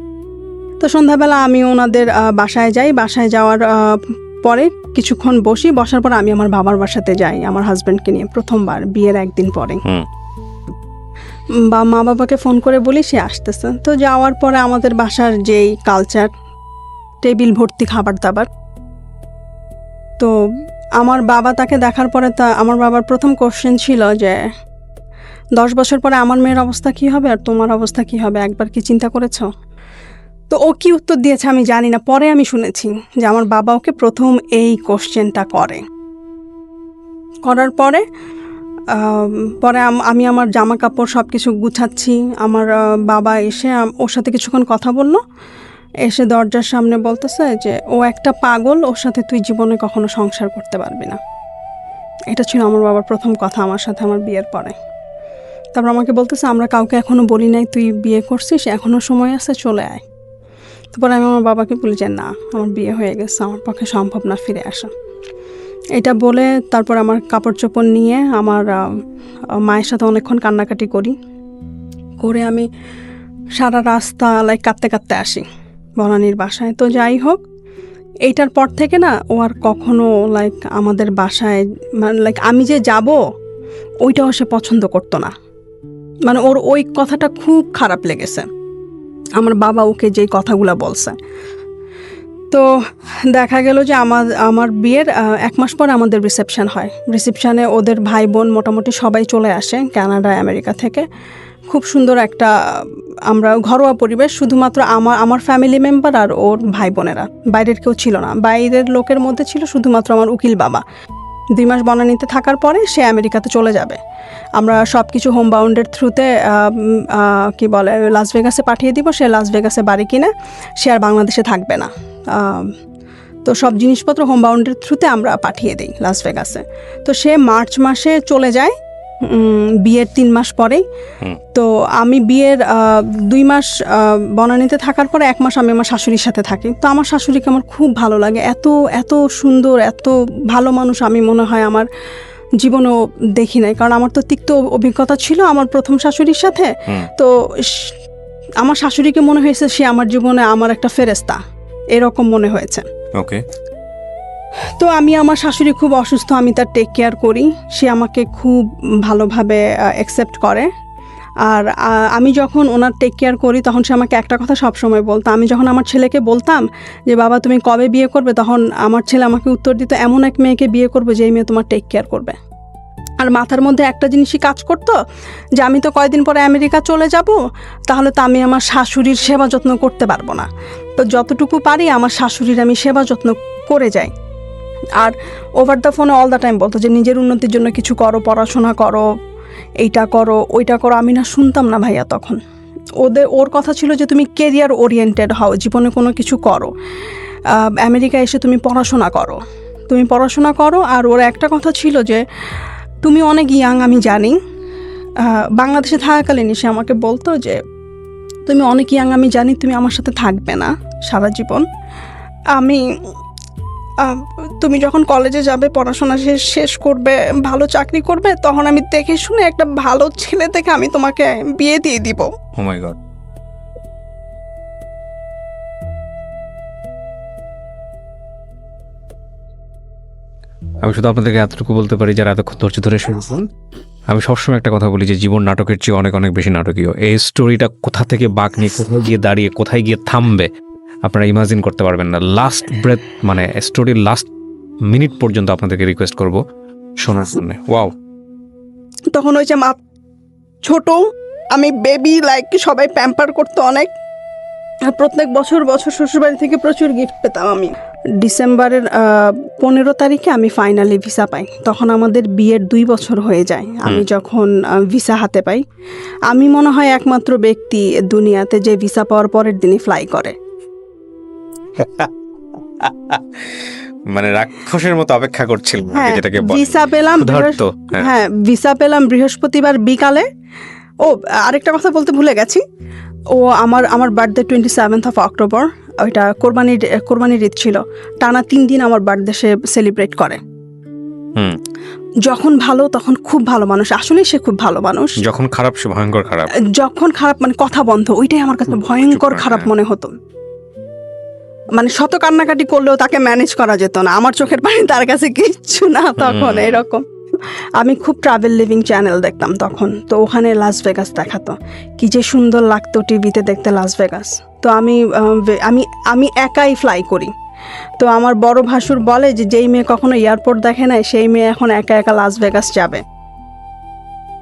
তো সন্ধ্যাবেলা আমি ওনাদের বাসায় যাই। বাসায় যাওয়ার পরে কিছুক্ষণ বসার পর আমি আমার বাবার বাসাতে যাই আমার হাজব্যান্ডকে নিয়ে, প্রথমবার বিয়ের একদিন পরে। মা বাবাকে ফোন করে বলি সে আসতেছে। তো যাওয়ার পরে আমাদের বাসার যেই কালচার, টেবিল ভর্তি খাবার দাবার। তো আমার বাবা তাকে দেখার পরে আমার বাবার প্রথম কোশ্চেন ছিল যে 10 বছর পরে আমার মেয়ের অবস্থা কি হবে আর তোমার অবস্থা কি হবে, একবার কি চিন্তা করেছো? তো ও কি উত্তর দিয়েছে আমি জানি না, পরে আমি শুনেছি যে আমার বাবা ওকে প্রথম এই কোশ্চেনটা করার পরে আমি আমার জামা কাপড় সব কিছু গুছাচ্ছি। আমার বাবা এসে ওর সাথে কিছুক্ষণ কথা বললো, এসে দরজার সামনে বলতেছে যে ও একটা পাগল, ওর সাথে তুই জীবনে কখনো সংসার করতে পারবি না। এটা ছিল আমার বাবার প্রথম কথা আমার সাথে আমার বিয়ের পরে। তারপর আমাকে বলতেছে আমরা কাউকে এখনও বলি নাই তুই বিয়ে করছিস, এখনও সময় আছে, চলে আয়। তারপর আমি আমার বাবাকে বলি যে না, আমার বিয়ে হয়ে গেছে, আমার পক্ষে সম্ভব না ফিরে আসা। এটা বলে তারপর আমার কাপড় চোপড় নিয়ে আমার মায়ের সাথে অনেকক্ষণ কান্নাকাটি করে আমি সারা রাস্তা কাঁদতে কাঁদতে আসি বনানীর বাসায়। তো যাই হোক, এইটার পর থেকে না ও আর কখনো আমাদের বাসায় আমি যে যাব ওইটাও সে পছন্দ করতো না। মানে ওর ওই কথাটা খুব খারাপ লেগেছে, আমার বাবা ওকে যেই কথাগুলো বলছে। তো দেখা গেল যে আমার বিয়ের 1 মাস পর আমাদের রিসেপশন হয়। রিসেপশনে ওদের ভাই বোন মোটামুটি সবাই চলে আসে কানাডা আমেরিকা থেকে। খুব সুন্দর একটা আমরা ঘরোয়া পরিবেশ, শুধুমাত্র আমার ফ্যামিলি মেম্বার আর ওর ভাই বোনেরা, বাইরের কেউ ছিল না। বাইরের লোকের মধ্যে ছিল শুধুমাত্র আমার উকিল বাবা। 2 মাস বনানীতে থাকার পরে সে আমেরিকাতে চলে যাবে। আমরা সব কিছু হোম বাউন্ডের থ্রুতে কি বলে লাস ভেগাসে পাঠিয়ে দিব। সে লাস ভেগাসে বাড়ি কিনে সে আর বাংলাদেশে থাকবে না। তো সব জিনিসপত্র হোম বাউন্ডের থ্রুতে আমরা পাঠিয়ে দিই লাস ভেগাসে। তো সে মার্চ মাসে চলে যায়, বিয়ের 3 মাস পরেই। তো আমি বিয়ের 2 মাস বনানীতে থাকার পরে 1 মাস আমি আমার শাশুড়ির সাথে থাকি। তো আমার শাশুড়িকে আমার খুব ভালো লাগে, এত এত সুন্দর, এত ভালো মানুষ আমি মনে হয় আমার জীবনেও দেখি নাই। কারণ আমার তো তিক্ত অভিজ্ঞতা ছিল আমার প্রথম শাশুড়ির সাথে। তো আমার শাশুড়িকে মনে হয়েছে সে আমার জীবনে আমার একটা ফেরেস্তা, এরকম মনে হয়েছে। ওকে। তো আমি আমার শাশুড়ি খুব অসুস্থ, আমি তার টেক কেয়ার করি, সে আমাকে খুব ভালোভাবে অ্যাকসেপ্ট করে। আর আমি যখন ওনার টেক কেয়ার করি তখন সে আমাকে একটা কথা সবসময় বলতো। আমি যখন আমার ছেলেকে বলতাম যে বাবা তুমি কবে বিয়ে করবে, তখন আমার ছেলে আমাকে উত্তর দিত এমন এক মেয়েকে বিয়ে করবে যেই মেয়ে তোমার টেক কেয়ার করবে। আর মাথার মধ্যে একটা জিনিসই কাজ করতো যে আমি তো কয়েকদিন পরে আমেরিকা চলে যাব, তাহলে তো আমি আমার শাশুড়ির সেবা যত্ন করতে পারবো না। তো যতটুকু পারি আমার শাশুড়ির আমি সেবা যত্ন করে যাই। আর ওভার দ্য ফোনে অল দ্য টাইম বলতো যে নিজের উন্নতির জন্য কিছু করো, পড়াশোনা করো, এইটা করো, ওইটা করো। আমি না শুনতাম না ভাইয়া তখন। ওর কথা ছিল যে তুমি কেরিয়ার ওরিয়েন্টেড হও, জীবনে কোনো কিছু করো, আমেরিকায় এসে তুমি পড়াশোনা করো। আর ওর একটা কথা ছিল যে তুমি অনেক ইয়াং, আমি জানি। বাংলাদেশে থাকাকালীন সে আমাকে বলতো যে তুমি অনেক ইয়াং, আমি জানি তুমি আমার সাথে থাকবে না সারা জীবন। তুমি যখন কলেজে যাবে, পড়াশোনা শেষ করবে, ভালো চাকরি করবে, তখন আমি দেখে শুনে একটা ভালো ছেলে দেখে আমি তোমাকে বিয়ে দিয়ে দিব। ও মাই গড। আমি শুধু আপনাদেরকে এতটুকু বলতে পারি যারা এতক্ষণ ধৈর্য ধরে শুনছেন, আমি সবসময় একটা কথা বলি যে জীবন নাটকের চেয়ে অনেক অনেক বেশি নাটকীয়। এই স্টোরিটা কোথা থেকে বাঁক নিয়ে কোথায় গিয়ে দাঁড়িয়ে কোথায় গিয়ে থামবে আপনারা ইমাজিন করতে পারবেন না। লাস্ট ব্রেথ মানে স্টোরির লাস্ট মিনিট পর্যন্ত আপনাদেরকে রিকোয়েস্ট করব শোনার জন্য। ওয়াও। তখন ওই যে মা ছোট, আমি বেবি, লাইক সবাই প্যাম্পার করতো অনেক। আর প্রত্যেক বছর শ্বশুরবাড়ি থেকে প্রচুর গিফট পেতাম আমি। ডিসেম্বরের 15 তারিখে আমি ফাইনালি ভিসা পাই। তখন আমাদের বিয়ের 2 বছর হয়ে যায় আমি যখন ভিসা হাতে পাই। আমি মনে হয় একমাত্র ব্যক্তি দুনিয়াতে যে ভিসা পাওয়ার পরের দিনই ফ্লাই করে। মানে রাক্ষসের মতো অপেক্ষা করছিল যেটাকে বলে। ভিসা পেলাম, হ্যাঁ ভিসা পেলাম বৃহস্পতিবার বিকালে। ও আরেকটা কথা বলতে ভুলে গেছি, ও আমার বার্থডে 27 অক্টোবর, ওইটা কোরবানির ঈদ ছিল। টানা 3 দিন আমার বার্থডে সে সেলিব্রেট করে। যখন ভালো তখন খুব ভালো মানুষ, আসলেই সে খুব ভালো মানুষ। যখন খারাপ সে ভয়ঙ্কর খারাপ। যখন খারাপ মানে কথা বন্ধ, ওইটাই আমার কাছে ভয়ঙ্কর খারাপ মনে হতো। মানে শত কান্নাকাটি করলেও তাকে ম্যানেজ করা যেত না, আমার চোখের পানি তার কাছে কিচ্ছু না তখন। এরকম আমি খুব ট্রাভেল লিভিং চ্যানেল দেখতাম তখন, তো ওখানে লাস ভেগাস দেখাতো, কি যে সুন্দর লাগতো টিভিতে দেখতে লাস ভেগাস। তো আমি একাই ফ্লাই করি। তো আমার বড় ভাসুর বলে যে যেই মেয়ে কখনো এয়ারপোর্ট দেখে নাই সেই মেয়ে এখন একা একা লাস ভেগাস যাবে।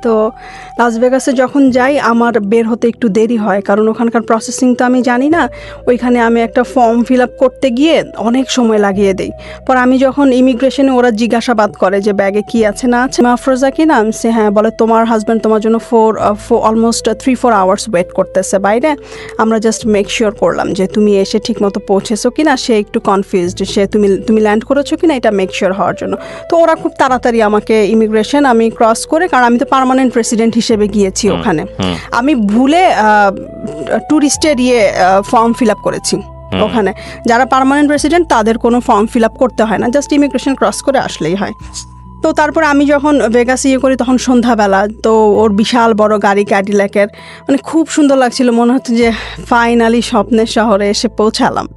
তো লাস ভেগাসে যখন যাই আমার বের হতে একটু দেরি হয়, কারণ ওখানকার প্রসেসিং তো আমি জানি না। ওইখানে আমি একটা ফর্ম ফিল আপ করতে গিয়ে অনেক সময় লাগিয়ে দিই। পর আমি যখন ইমিগ্রেশনে ওরা জিজ্ঞাসাবাদ করে যে ব্যাগে কি আছে না আছে, মাফরোজা কি নাম, সে হ্যাঁ বলে তোমার হাজব্যান্ড তোমার জন্য অলমোস্ট 3-4 আওয়ার্স ওয়েট করতেছে বাইরে, আমরা জাস্ট মেক শিওর করলাম যে তুমি এসে ঠিক মতো পৌঁছেছো কিনা। সে একটু কনফিউজড, সে তুমি ল্যান্ড করেছো কিনা এটা মেক শিওর হওয়ার জন্য। তো ওরা খুব তাড়াতাড়ি আমাকে ইমিগ্রেশন আমি ক্রস করে, কারণ আমি তো পার্মানেন্ট প্রেসিডেন্ট হিসেবে গিয়েছি ওখানে, আমি ভুলে ট্যুরিস্টের ফর্ম ফিল আপ করেছি ওখানে। যারা পার্মানেন্ট রেসিডেন্ট তাদের কোনো ফর্ম ফিল আপ করতে হয় না, জাস্ট ইমিগ্রেশন ক্রস করে আসলেই হয়। তো তারপর আমি যখন ভেগাস করি তখন সন্ধ্যাবেলা, তো ওর বিশাল বড় গাড়ি ক্যাডিল্যাকের, মানে খুব সুন্দর লাগছিল, মনে হচ্ছে যে ফাইনালি স্বপ্নের শহরে এসে পৌঁছালাম।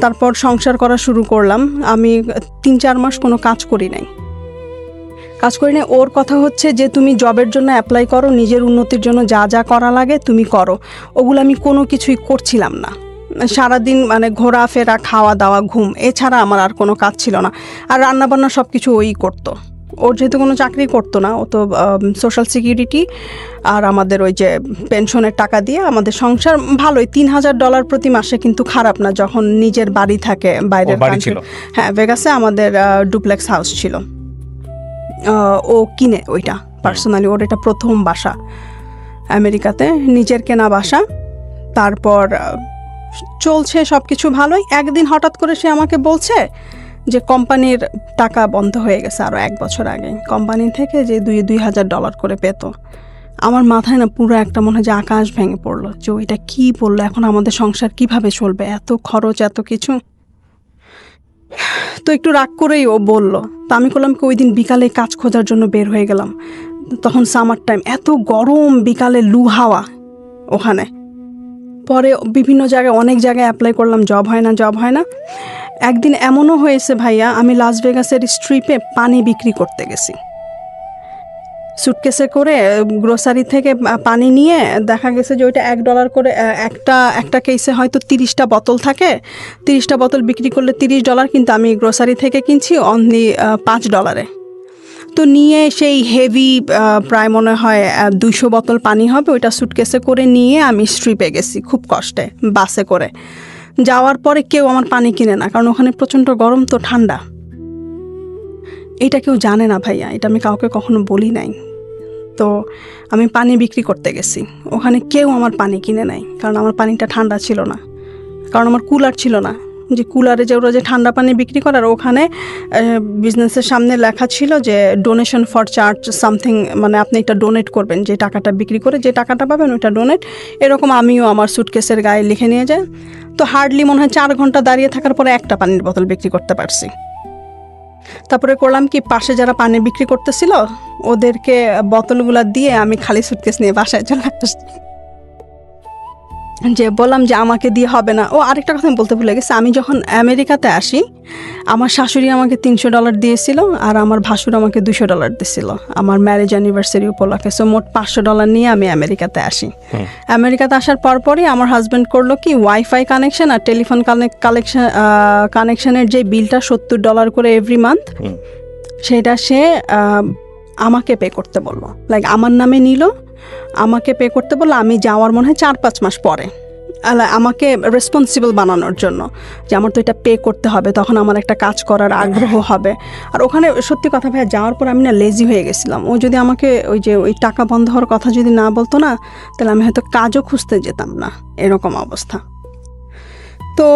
তারপর সংসার করা শুরু করলাম। আমি 3-4 মাস কোনো কাজ করি নাই, কাজ করি না। ওর কথা হচ্ছে যে তুমি জবের জন্য অ্যাপ্লাই করো, নিজের উন্নতির জন্য যা যা করা লাগে তুমি করো। ওগুলো আমি কোনো কিছুই করছিলাম না। সারাদিন মানে ঘোরাফেরা, খাওয়া দাওয়া, ঘুম, এছাড়া আমার আর কোনো কাজ ছিল না। আর রান্নাবান্না সব কিছু ওই করতো। ওর যেহেতু কোনো চাকরি করতো না, ও তো সোশ্যাল সিকিউরিটি আর আমাদের ওই যে পেনশনের টাকা দিয়ে আমাদের সংসার ভালোই। $3,000 প্রতি মাসে কিন্তু খারাপ না যখন নিজের বাড়ি থাকে বাইরের বাড়ি country। ছিল? হ্যাঁ, ভেগাসে আমাদের ডুপ্লেক্স হাউস ছিল। ও কিনে ওইটা পার্সোনালি, ওর এটা প্রথম বাসা আমেরিকাতে, নিজের কেনা বাসা। তারপর চলছে সব কিছু ভালোই। একদিন হঠাৎ করে সে আমাকে বলছে যে কোম্পানির টাকা বন্ধ হয়ে গেছে আরও 1 বছর আগে। কোম্পানি থেকে যে $2,000 করে পেত। আমার মাথায় না পুরো একটা মনে হয় যে আকাশ ভেঙে পড়লো, যে ওইটা কী বললো, এখন আমাদের সংসার কিভাবে চলবে, এত খরচ, এত কিছু। তো একটু রাগ করেই ও বলল। তো আমি করলাম কি, ওই দিন বিকালে কাজ খোঁজার জন্য বের হয়ে গেলাম। তখন সামার টাইম, এত গরম, বিকালে লু হাওয়া ওখানে। পরে বিভিন্ন জায়গায়, অনেক জায়গায় অ্যাপ্লাই করলাম, জব হয় না। একদিন এমনও হয়েছে ভাইয়া, আমি লাস ভেগাসের স্ট্রিপে পানি বিক্রি করতে গেছি। সুটকেসে করে গ্রোসারি থেকে পানি নিয়ে দেখা গেছে যে ওইটা $1 করে একটা কেসে হয়তো 30টা বোতল থাকে। 30টা বোতল বিক্রি করলে $30, কিন্তু আমি গ্রোসারি থেকে কিনছি অনলি $5। তো নিয়ে সেই হেভি, প্রায় মনে হয় 200 বোতল পানি হবে, ওইটা সুটকেসে করে নিয়ে আমি স্ট্রিপে গেছি খুব কষ্টে, বাসে করে। যাওয়ার পরে কেউ আমার পানি কিনে না, কারণ ওখানে প্রচণ্ড গরম, তো ঠান্ডা। এটা কেউ জানে না ভাইয়া, এটা আমি কাউকে কখনো বলি নাই। তো আমি পানি বিক্রি করতে গেছি, ওখানে কেউ আমার পানি কিনে নাই, কারণ আমার পানিটা ঠান্ডা ছিল না, কারণ আমার কুলার ছিল না। যে কুলারে যে ওরা যে ঠান্ডা পানি বিক্রি করে, আর ওখানে বিজনেসের সামনে লেখা ছিল যে ডোনেশন ফর চার্জ সামথিং, মানে আপনি এটা ডোনেট করবেন, যে টাকাটা বিক্রি করে যে টাকাটা পাবেন ওইটা ডোনেট। এরকম আমিও আমার সুটকেসের গায়ে লিখে নিয়ে যাই। তো হার্ডলি মনে হয় 4 ঘন্টা দাঁড়িয়ে থাকার পরে একটা পানির বোতল বিক্রি করতে পারছি। তারপরে করলাম কি, পাশে যারা পানি বিক্রি করতেছিল ওদেরকে বোতলগুলা দিয়ে আমি খালি সুটকেস নিয়ে বাসায় চলে আসছি। যে বললাম যে আমাকে দিয়ে হবে না। ও আরেকটা কথা আমি বলতে ভুলে গেছি, আমি যখন আমেরিকাতে আসি আমার শাশুড়ি আমাকে $300 দিয়েছিল, আর আমার ভাসুর আমাকে $200 দিয়েছিল আমার ম্যারেজ অ্যানিভার্সারি উপলক্ষে। সো মোট $500 নিয়ে আমি আমেরিকাতে আসি। আমেরিকাতে আসার পরপরই আমার হাজব্যান্ড করলো কি, ওয়াইফাই কানেকশন আর টেলিফোন কানেকশনের যে বিলটা $70 করে এভরি মান্থ, সেটা সে আমাকে পে করতে বললো। লাইক আমার নামে নিল, আমাকে পে করতে বললো। আমি যাওয়ার মনে হয় 4-5 মাস পরে আমাকে রেসপন্সিবল বানানোর জন্য, যে আমার তো এটা পে করতে হবে, তখন আমার একটা কাজ করার আগ্রহ হবে। আর ওখানে সত্যি কথা ভাইয়া, যাওয়ার পর আমি না লেজি হয়ে গেছিলাম। ও যদি আমাকে ওই টাকা বন্ধ হওয়ার কথা যদি না বলতো না, তাহলে আমি হয়তো কাজও খুঁজতে যেতাম না, এরকম অবস্থা। তো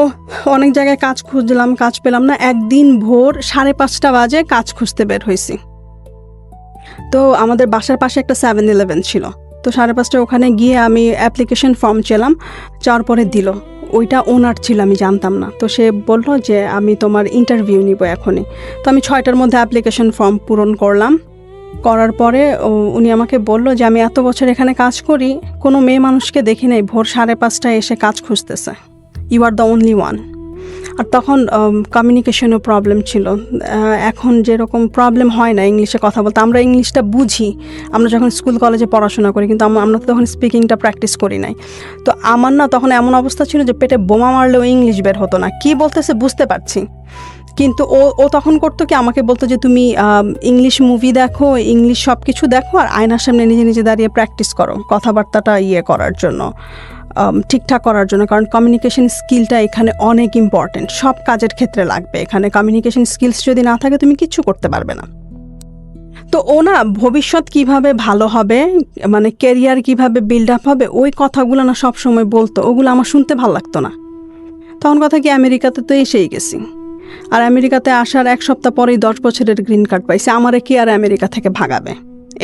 অনেক জায়গায় কাজ খুঁজলাম, কাজ পেলাম না। একদিন ভোর 5:30 বাজে কাজ খুঁজতে বের হয়েছি। তো আমাদের বাসার পাশে একটা 7-Eleven ছিল। তো 5:30 ওখানে গিয়ে আমি অ্যাপ্লিকেশন ফর্ম চাইলাম, চাওয়ার পরে দিল। ওইটা ওনার ছিল, আমি জানতাম না। তো সে বলল যে আমি তোমার ইন্টারভিউ নিব এখনই। তো আমি 6টার মধ্যে অ্যাপ্লিকেশন ফর্ম পূরণ করলাম। করার পরে উনি আমাকে বলল যে আমি এত বছর এখানে কাজ করি, কোনো মেয়ে মানুষকে দেখি নাই ভোর 5:30 এসে কাজ খুঁজতেছে। You are the only one. আর তখন কমিউনিকেশনও প্রবলেম ছিল। এখন যেরকম প্রবলেম হয় না ইংলিশে কথা বলতে, আমরা ইংলিশটা বুঝি আমরা যখন স্কুল কলেজে পড়াশোনা করি, কিন্তু আমরা তো তখন স্পিকিংটা প্র্যাকটিস করি নাই। তো আমার না তখন এমন অবস্থা ছিল যে পেটে বোমা মারলেও ইংলিশ বের হতো না। কি বলতেছে বুঝতে পারছি, কিন্তু ও তখন করতো কি, আমাকে বলতো যে তুমি ইংলিশ মুভি দেখো, ইংলিশ সব কিছু দেখো, আর আয়নার সামনে নিজে নিজে দাঁড়িয়ে প্র্যাকটিস করো কথাবার্তাটা করার জন্য, ঠিকঠাক করার জন্য। কারণ কমিউনিকেশন স্কিলটা এখানে অনেক ইম্পর্টেন্ট, সব কাজের ক্ষেত্রে লাগবে। এখানে কমিউনিকেশন স্কিলস যদি না থাকে তুমি কিচ্ছু করতে পারবে না। তো ও না ভবিষ্যৎ কিভাবে ভালো হবে, মানে ক্যারিয়ার কিভাবে বিল্ড আপ হবে, ওই কথাগুলো না সব সময় বলতো। ওগুলো আমার শুনতে ভালো লাগতো না। তখন কথা কি, আমেরিকাতে তো এসেই গেছি, আর আমেরিকাতে আসার 1 সপ্তাহ পরেই 10 বছরের গ্রিন কার্ড পাইছি। আমারে কি আর আমেরিকা থেকে ভাগাবে,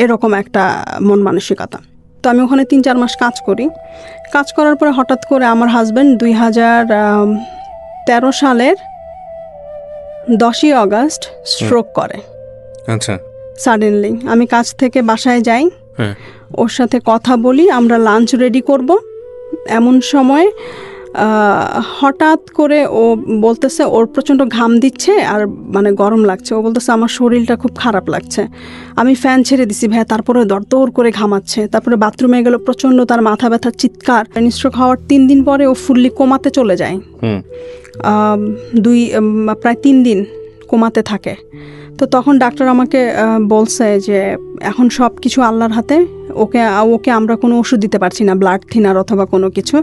এরকম একটা মন মানসিকতা। তো আমি ওখানে 3-4 মাস কাজ করি। কাজ করার পরে হঠাৎ করে আমার হাজব্যান্ড 2013 সালের 10ই অগাস্ট স্ট্রোক করে। আচ্ছা। সাডেনলি আমি কাজ থেকে বাসায় যাই, ওর সাথে কথা বলি, আমরা লাঞ্চ রেডি করব। এমন সময় হঠাৎ করে ও বলতেছে ওর প্রচণ্ড ঘাম দিচ্ছে আর মানে গরম লাগছে। ও বলতেছে আমার শরীরটা খুব খারাপ লাগছে। আমি ফ্যান ছেড়ে দিছি ভাইয়া, তারপরে দরদর করে ঘামাচ্ছে। তারপরে বাথরুমে গেল, প্রচণ্ড তার মাথা ব্যথা, চিৎকার। ব্রেন স্ট্রোক হওয়ার 3 দিন পরে ও ফুললি কোমাতে চলে যায়। প্রায় 3 দিন কোমাতে থাকে। তো তখন ডাক্তার আমাকে বলছে যে এখন সব কিছু আল্লাহর হাতে, ওকে আমরা কোনো ওষুধ দিতে পারছি না, ব্লাড থিনার অথবা কোনো কিছু।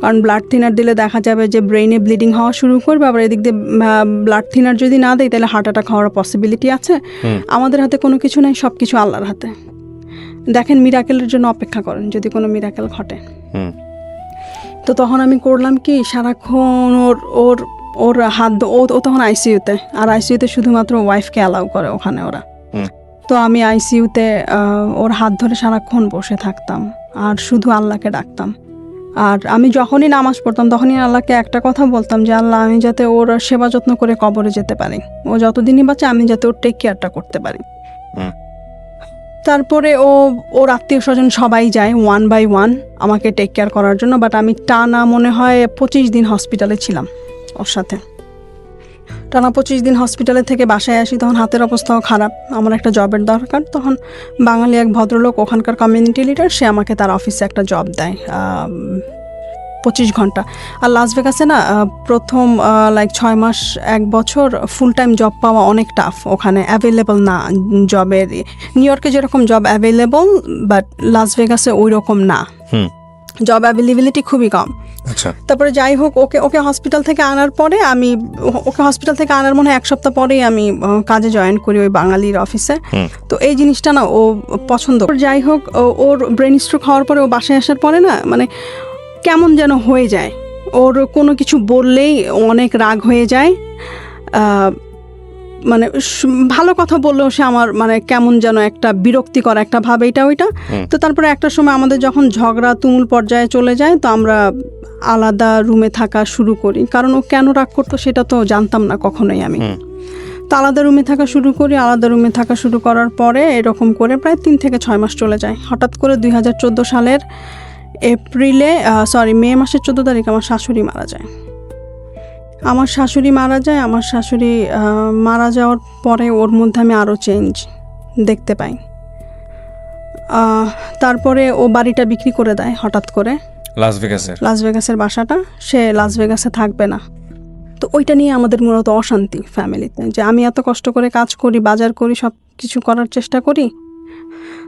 কারণ ব্লাড থিনার দিলে দেখা যাবে যে ব্রেইনে ব্লিডিং হওয়া শুরু করবে, আবার এদিক দিয়ে ব্লাড থিনার যদি না দেয় তাহলে হার্ট অ্যাটাক হওয়ার পসিবিলিটি আছে। আমাদের হাতে কোনো কিছু নেই, সব কিছু আল্লাহর হাতে। দেখেন, মিরাকেলের জন্য অপেক্ষা করেন যদি কোনো মিরাকেল ঘটে। তো তখন আমি করলাম কি, সারাক্ষণ ওর হাত, ও তখন আইসিইউতে, আর আইসিইউতে শুধুমাত্র ওয়াইফকে অ্যালাউ করে ওখানে ওরা। তো আমি আইসিইউতে ওর হাত ধরে সারাক্ষণ বসে থাকতাম আর শুধু আল্লাহকে ডাকতাম। আর আমি যখনই নামাজ পড়তাম তখনই আল্লাহকে একটা কথা বলতাম যে আল্লাহ, আমি যাতে ওর সেবা যত্ন করে কবরে যেতে পারি, ও যতদিনই বাঁচে আমি যাতে ওর টেক কেয়ারটা করতে পারি। তারপরে ওর আত্মীয় স্বজন সবাই যায় 1 by 1 আমাকে টেক কেয়ার করার জন্য। বাট আমি টানা মনে হয় 25 দিন হসপিটালে ছিলাম ওর সাথে। টানা 25 দিন হসপিটালে থেকে বাসায় আসি, তখন হাতের অবস্থাও খারাপ, আমার একটা জবের দরকার। তখন বাঙালি এক ভদ্রলোক, ওখানকার কমিউনিটি লিডার, সে আমাকে তার অফিসে একটা জব দেয় 25 ঘন্টা। আর লাস ভেগাসে না প্রথম 6 মাস 1 বছর ফুল টাইম জব পাওয়া অনেক টাফ, ওখানে অ্যাভেলেবল না জবের। নিউ ইয়র্কে যেরকম জব অ্যাভেলেবল, বাট লাস ভেগাসে ওই রকম না, জব অ্যাভেলেবিলিটি খুবই কম। তারপরে যাই হোক, ওকে হসপিটাল থেকে আনার পরে ওকে হসপিটাল থেকে আনার মনে হয় 1 সপ্তাহ পরেই আমি কাজে জয়েন করি ওই বাঙালির অফিসে। তো এই জিনিসটা না ও পছন্দ। যাই হোক, ওর ব্রেন স্ট্রোক হওয়ার পরে, ও বাসায় আসার পরে না মানে কেমন যেন হয়ে যায়, ওর কোনো কিছু বললেই অনেক রাগ হয়ে যায়। মানে ভালো কথা বললেও সে আমার মানে কেমন যেন একটা বিরক্তিকর একটা ভাব, এইটা ওইটা। তো তারপরে একটা সময় আমাদের যখন ঝগড়া তুমুল পর্যায়ে চলে যায়, তো আমরা আলাদা রুমে থাকা শুরু করি। কারণ ও কেন রাগ করতো সেটা তো জানতাম না কখনোই আমি। তো আলাদা রুমে থাকা শুরু করি। আলাদা রুমে থাকা শুরু করার পরে এরকম করে প্রায় 3 থেকে 6 মাস চলে যায়। হঠাৎ করে 2014 সালের মে মাসের 14 তারিখ আমার শাশুড়ি মারা যায়। আমার শাশুড়ি মারা যাওয়ার পরে ওর মধ্যে আমি আরও চেঞ্জ দেখতে পাই। তারপরে ও বাড়িটা বিক্রি করে দেয় হঠাৎ করে, লাস ভেগাসের বাসাটা। সে লাস ভেগাসে থাকবে না। তো ওইটা নিয়ে আমাদের মূলত অশান্তি ফ্যামিলিতে, যে আমি এত কষ্ট করে কাজ করি, বাজার করি, সব কিছু করার চেষ্টা করি।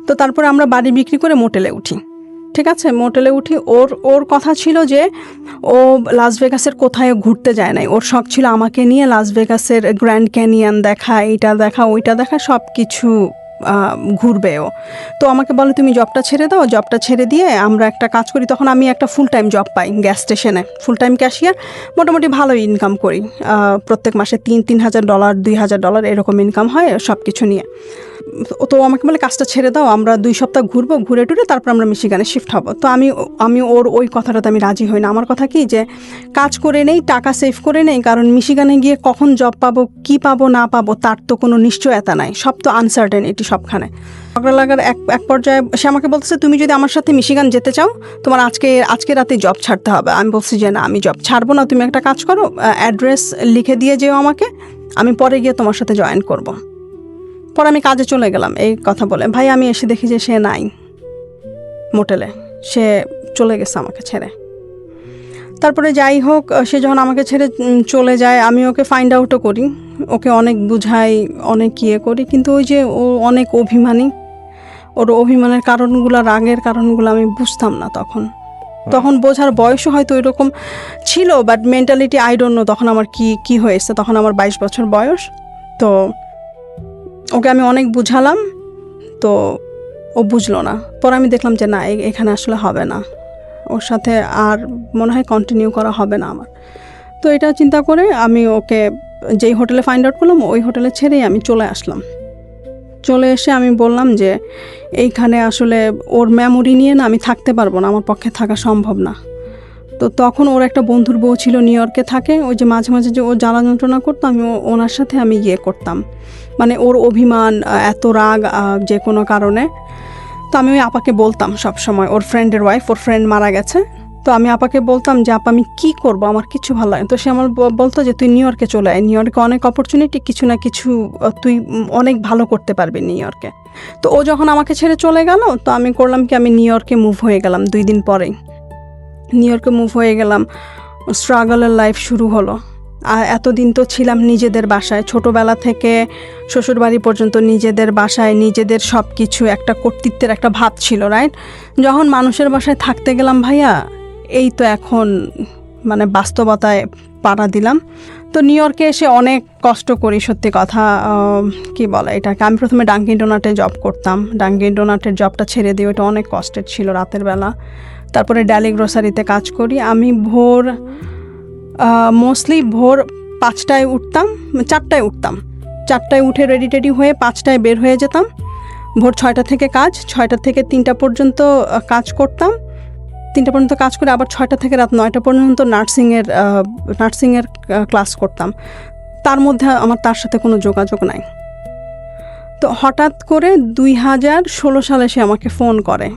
তো তারপরে আমরা বাড়ি বিক্রি করে মোটেলে উঠি। ঠিক আছে, মোটেলে উঠি। ওর কথা ছিল যে ও লাস ভেগাসের কোথায় ঘুরতে যায় নাই, ওর শখ ছিল আমাকে নিয়ে লাস ভেগাসের গ্র্যান্ড ক্যানিয়ন দেখা, এইটা দেখা, ওইটা দেখা, সব কিছু ঘুরবে ও। তো আমাকে বলে তুমি জবটা ছেড়ে দাও, জবটা ছেড়ে দিয়ে আমরা একটা কাজ করি। তখন আমি একটা ফুল টাইম জব পাই গ্যাস স্টেশনে, ফুল টাইম ক্যাশিয়ার। মোটামুটি ভালো ইনকাম করি, প্রত্যেক মাসে $3,000 $2,000 এরকম ইনকাম হয় সব কিছু নিয়ে। তো আমাকে বলে কাজটা ছেড়ে দাও, আমরা 2 সপ্তাহ ঘুরবো, ঘুরে টুরে তারপর আমরা মিশিগানে শিফট হব। তো আমি ওর ওই কথাটাতে আমি রাজি হই না। আমার কথা কি, যে কাজ করে নেই, টাকা সেভ করে নেই, কারণ মিশিগানে গিয়ে কখন জব পাবো, কি পাবো না পাবো তার তো কোনো নিশ্চয়তা নাই, সব তো আনসার্টেনিটি সবখানে। ঝগড়া লাগার এক পর্যায়ে সে আমাকে বলতেছে তুমি যদি আমার সাথে মিশিগান যেতে চাও তোমার আজকে রাতে জব ছাড়তে হবে। আমি বলছি যে না, আমি জব ছাড়বো না, তুমি একটা কাজ করো, অ্যাড্রেস লিখে দিয়ে যেও আমাকে, আমি পরে গিয়ে তোমার সাথে জয়েন করব। পরে আমি কাজে চলে গেলাম এই কথা বলে। ভাই আমি এসে দেখি যে সে নাই মোটেলে, সে চলে গেছে আমাকে ছেড়ে। তারপরে যাই হোক, সে যখন আমাকে ছেড়ে চলে যায় আমি ওকে ফাইন্ড আউটও করি, ওকে অনেক বুঝাই, অনেক ইয়ে করি, কিন্তু ওই যে ও অনেক অভিমানী। ওর অভিমানের কারণগুলো, রাগের কারণগুলো আমি বুঝতাম না তখন বোঝার বয়সও হয়তো ওইরকম ছিল, but mentality I don't no তখন আমার কি হয়েছে। তখন আমার 22 বছর বয়স। তো ওকে আমি অনেক বুঝালাম, তো ও বুঝলো না। পরে আমি দেখলাম যে না, এখানে আসলে হবে না, ওর সাথে আর মনে হয় কন্টিনিউ করা হবে না আমার। তো এটা চিন্তা করে আমি ওকে যেই হোটেলে ফাইন্ড আউট করলাম ওই হোটেলে ছেড়েই আমি চলে আসলাম। চলে এসে আমি বললাম যে এইখানে আসলে ওর মেমোরি নিয়ে না আমি থাকতে পারবো না, আমার পক্ষে থাকা সম্ভব না। তো তখন ওর একটা বন্ধুর বউ ছিল, নিউ ইয়র্কে থাকে। ওই যে মাঝে মাঝে যে ও জ্বালা যন্ত্রণা করতো, আমি ওনার সাথে আমি ইয়ে করতাম, মানে ওর অভিমান, এত রাগ যে কোনো কারণে। তো আমি ওই আপাকে বলতাম সব সময়, ওর ফ্রেন্ডের ওয়াইফ, ওর ফ্রেন্ড মারা গেছে, তো আমি আপাকে বলতাম যে আপা আমি কী করবো, আমার কিছু ভালো লাগে না। তো সে আমার বলতো যে তুই নিউ ইয়র্কে চলে আয়, নিউ ইয়র্কে অনেক অপরচুনিটি, কিছু না কিছু তুই অনেক ভালো করতে পারবি নিউ ইয়র্কে। তো ও যখন আমাকে ছেড়ে চলে গেল, তো আমি করলাম কি, আমি নিউ ইয়র্কে মুভ হয়ে গেলাম 2 দিন পরেই। নিউ ইয়র্কে মুভ হয়ে গেলাম, স্ট্রাগলের লাইফ শুরু হলো। আর এতদিন তো ছিলাম নিজেদের বাসায়, ছোটোবেলা থেকে শ্বশুরবাড়ি পর্যন্ত নিজেদের বাসায়, নিজেদের সব কিছু, একটা কর্তৃত্বের একটা ভাব ছিল, রাইট? যখন মানুষের বাসায় থাকতে গেলাম ভাইয়া, এই তো এখন মানে বাস্তবতায় পাড়া দিলাম। তো নিউ ইয়র্কে এসে অনেক কষ্ট করি, সত্যি কথা। কি বলে এটাকে, আমি প্রথমে ডাঙ্কিন ডোনাটে জব করতাম। ডাঙ্কিন ডোনাটের জবটা ছেড়ে দিয়ে, ওটা অনেক কষ্টের ছিল রাতের বেলা। তারপরে ড্যালি গ্রোসারিতে কাজ করি। আমি মোস্টলি ভোর 5টায় উঠতাম, 4টায় উঠতাম, 4টায় উঠে রেডি টেডি হয়ে 5টায় বের হয়ে যেতাম। ভোর 6টা থেকে কাজ, 6টা থেকে 3টা পর্যন্ত কাজ করতাম। 3টা পর্যন্ত কাজ করে আবার 6টা থেকে রাত 9টা পর্যন্ত নার্সিংয়ের ক্লাস করতাম। তার মধ্যে আমার তার সাথে কোনো যোগাযোগ নাই। তো হঠাৎ করে 2016 সালে সে আমাকে ফোন করে,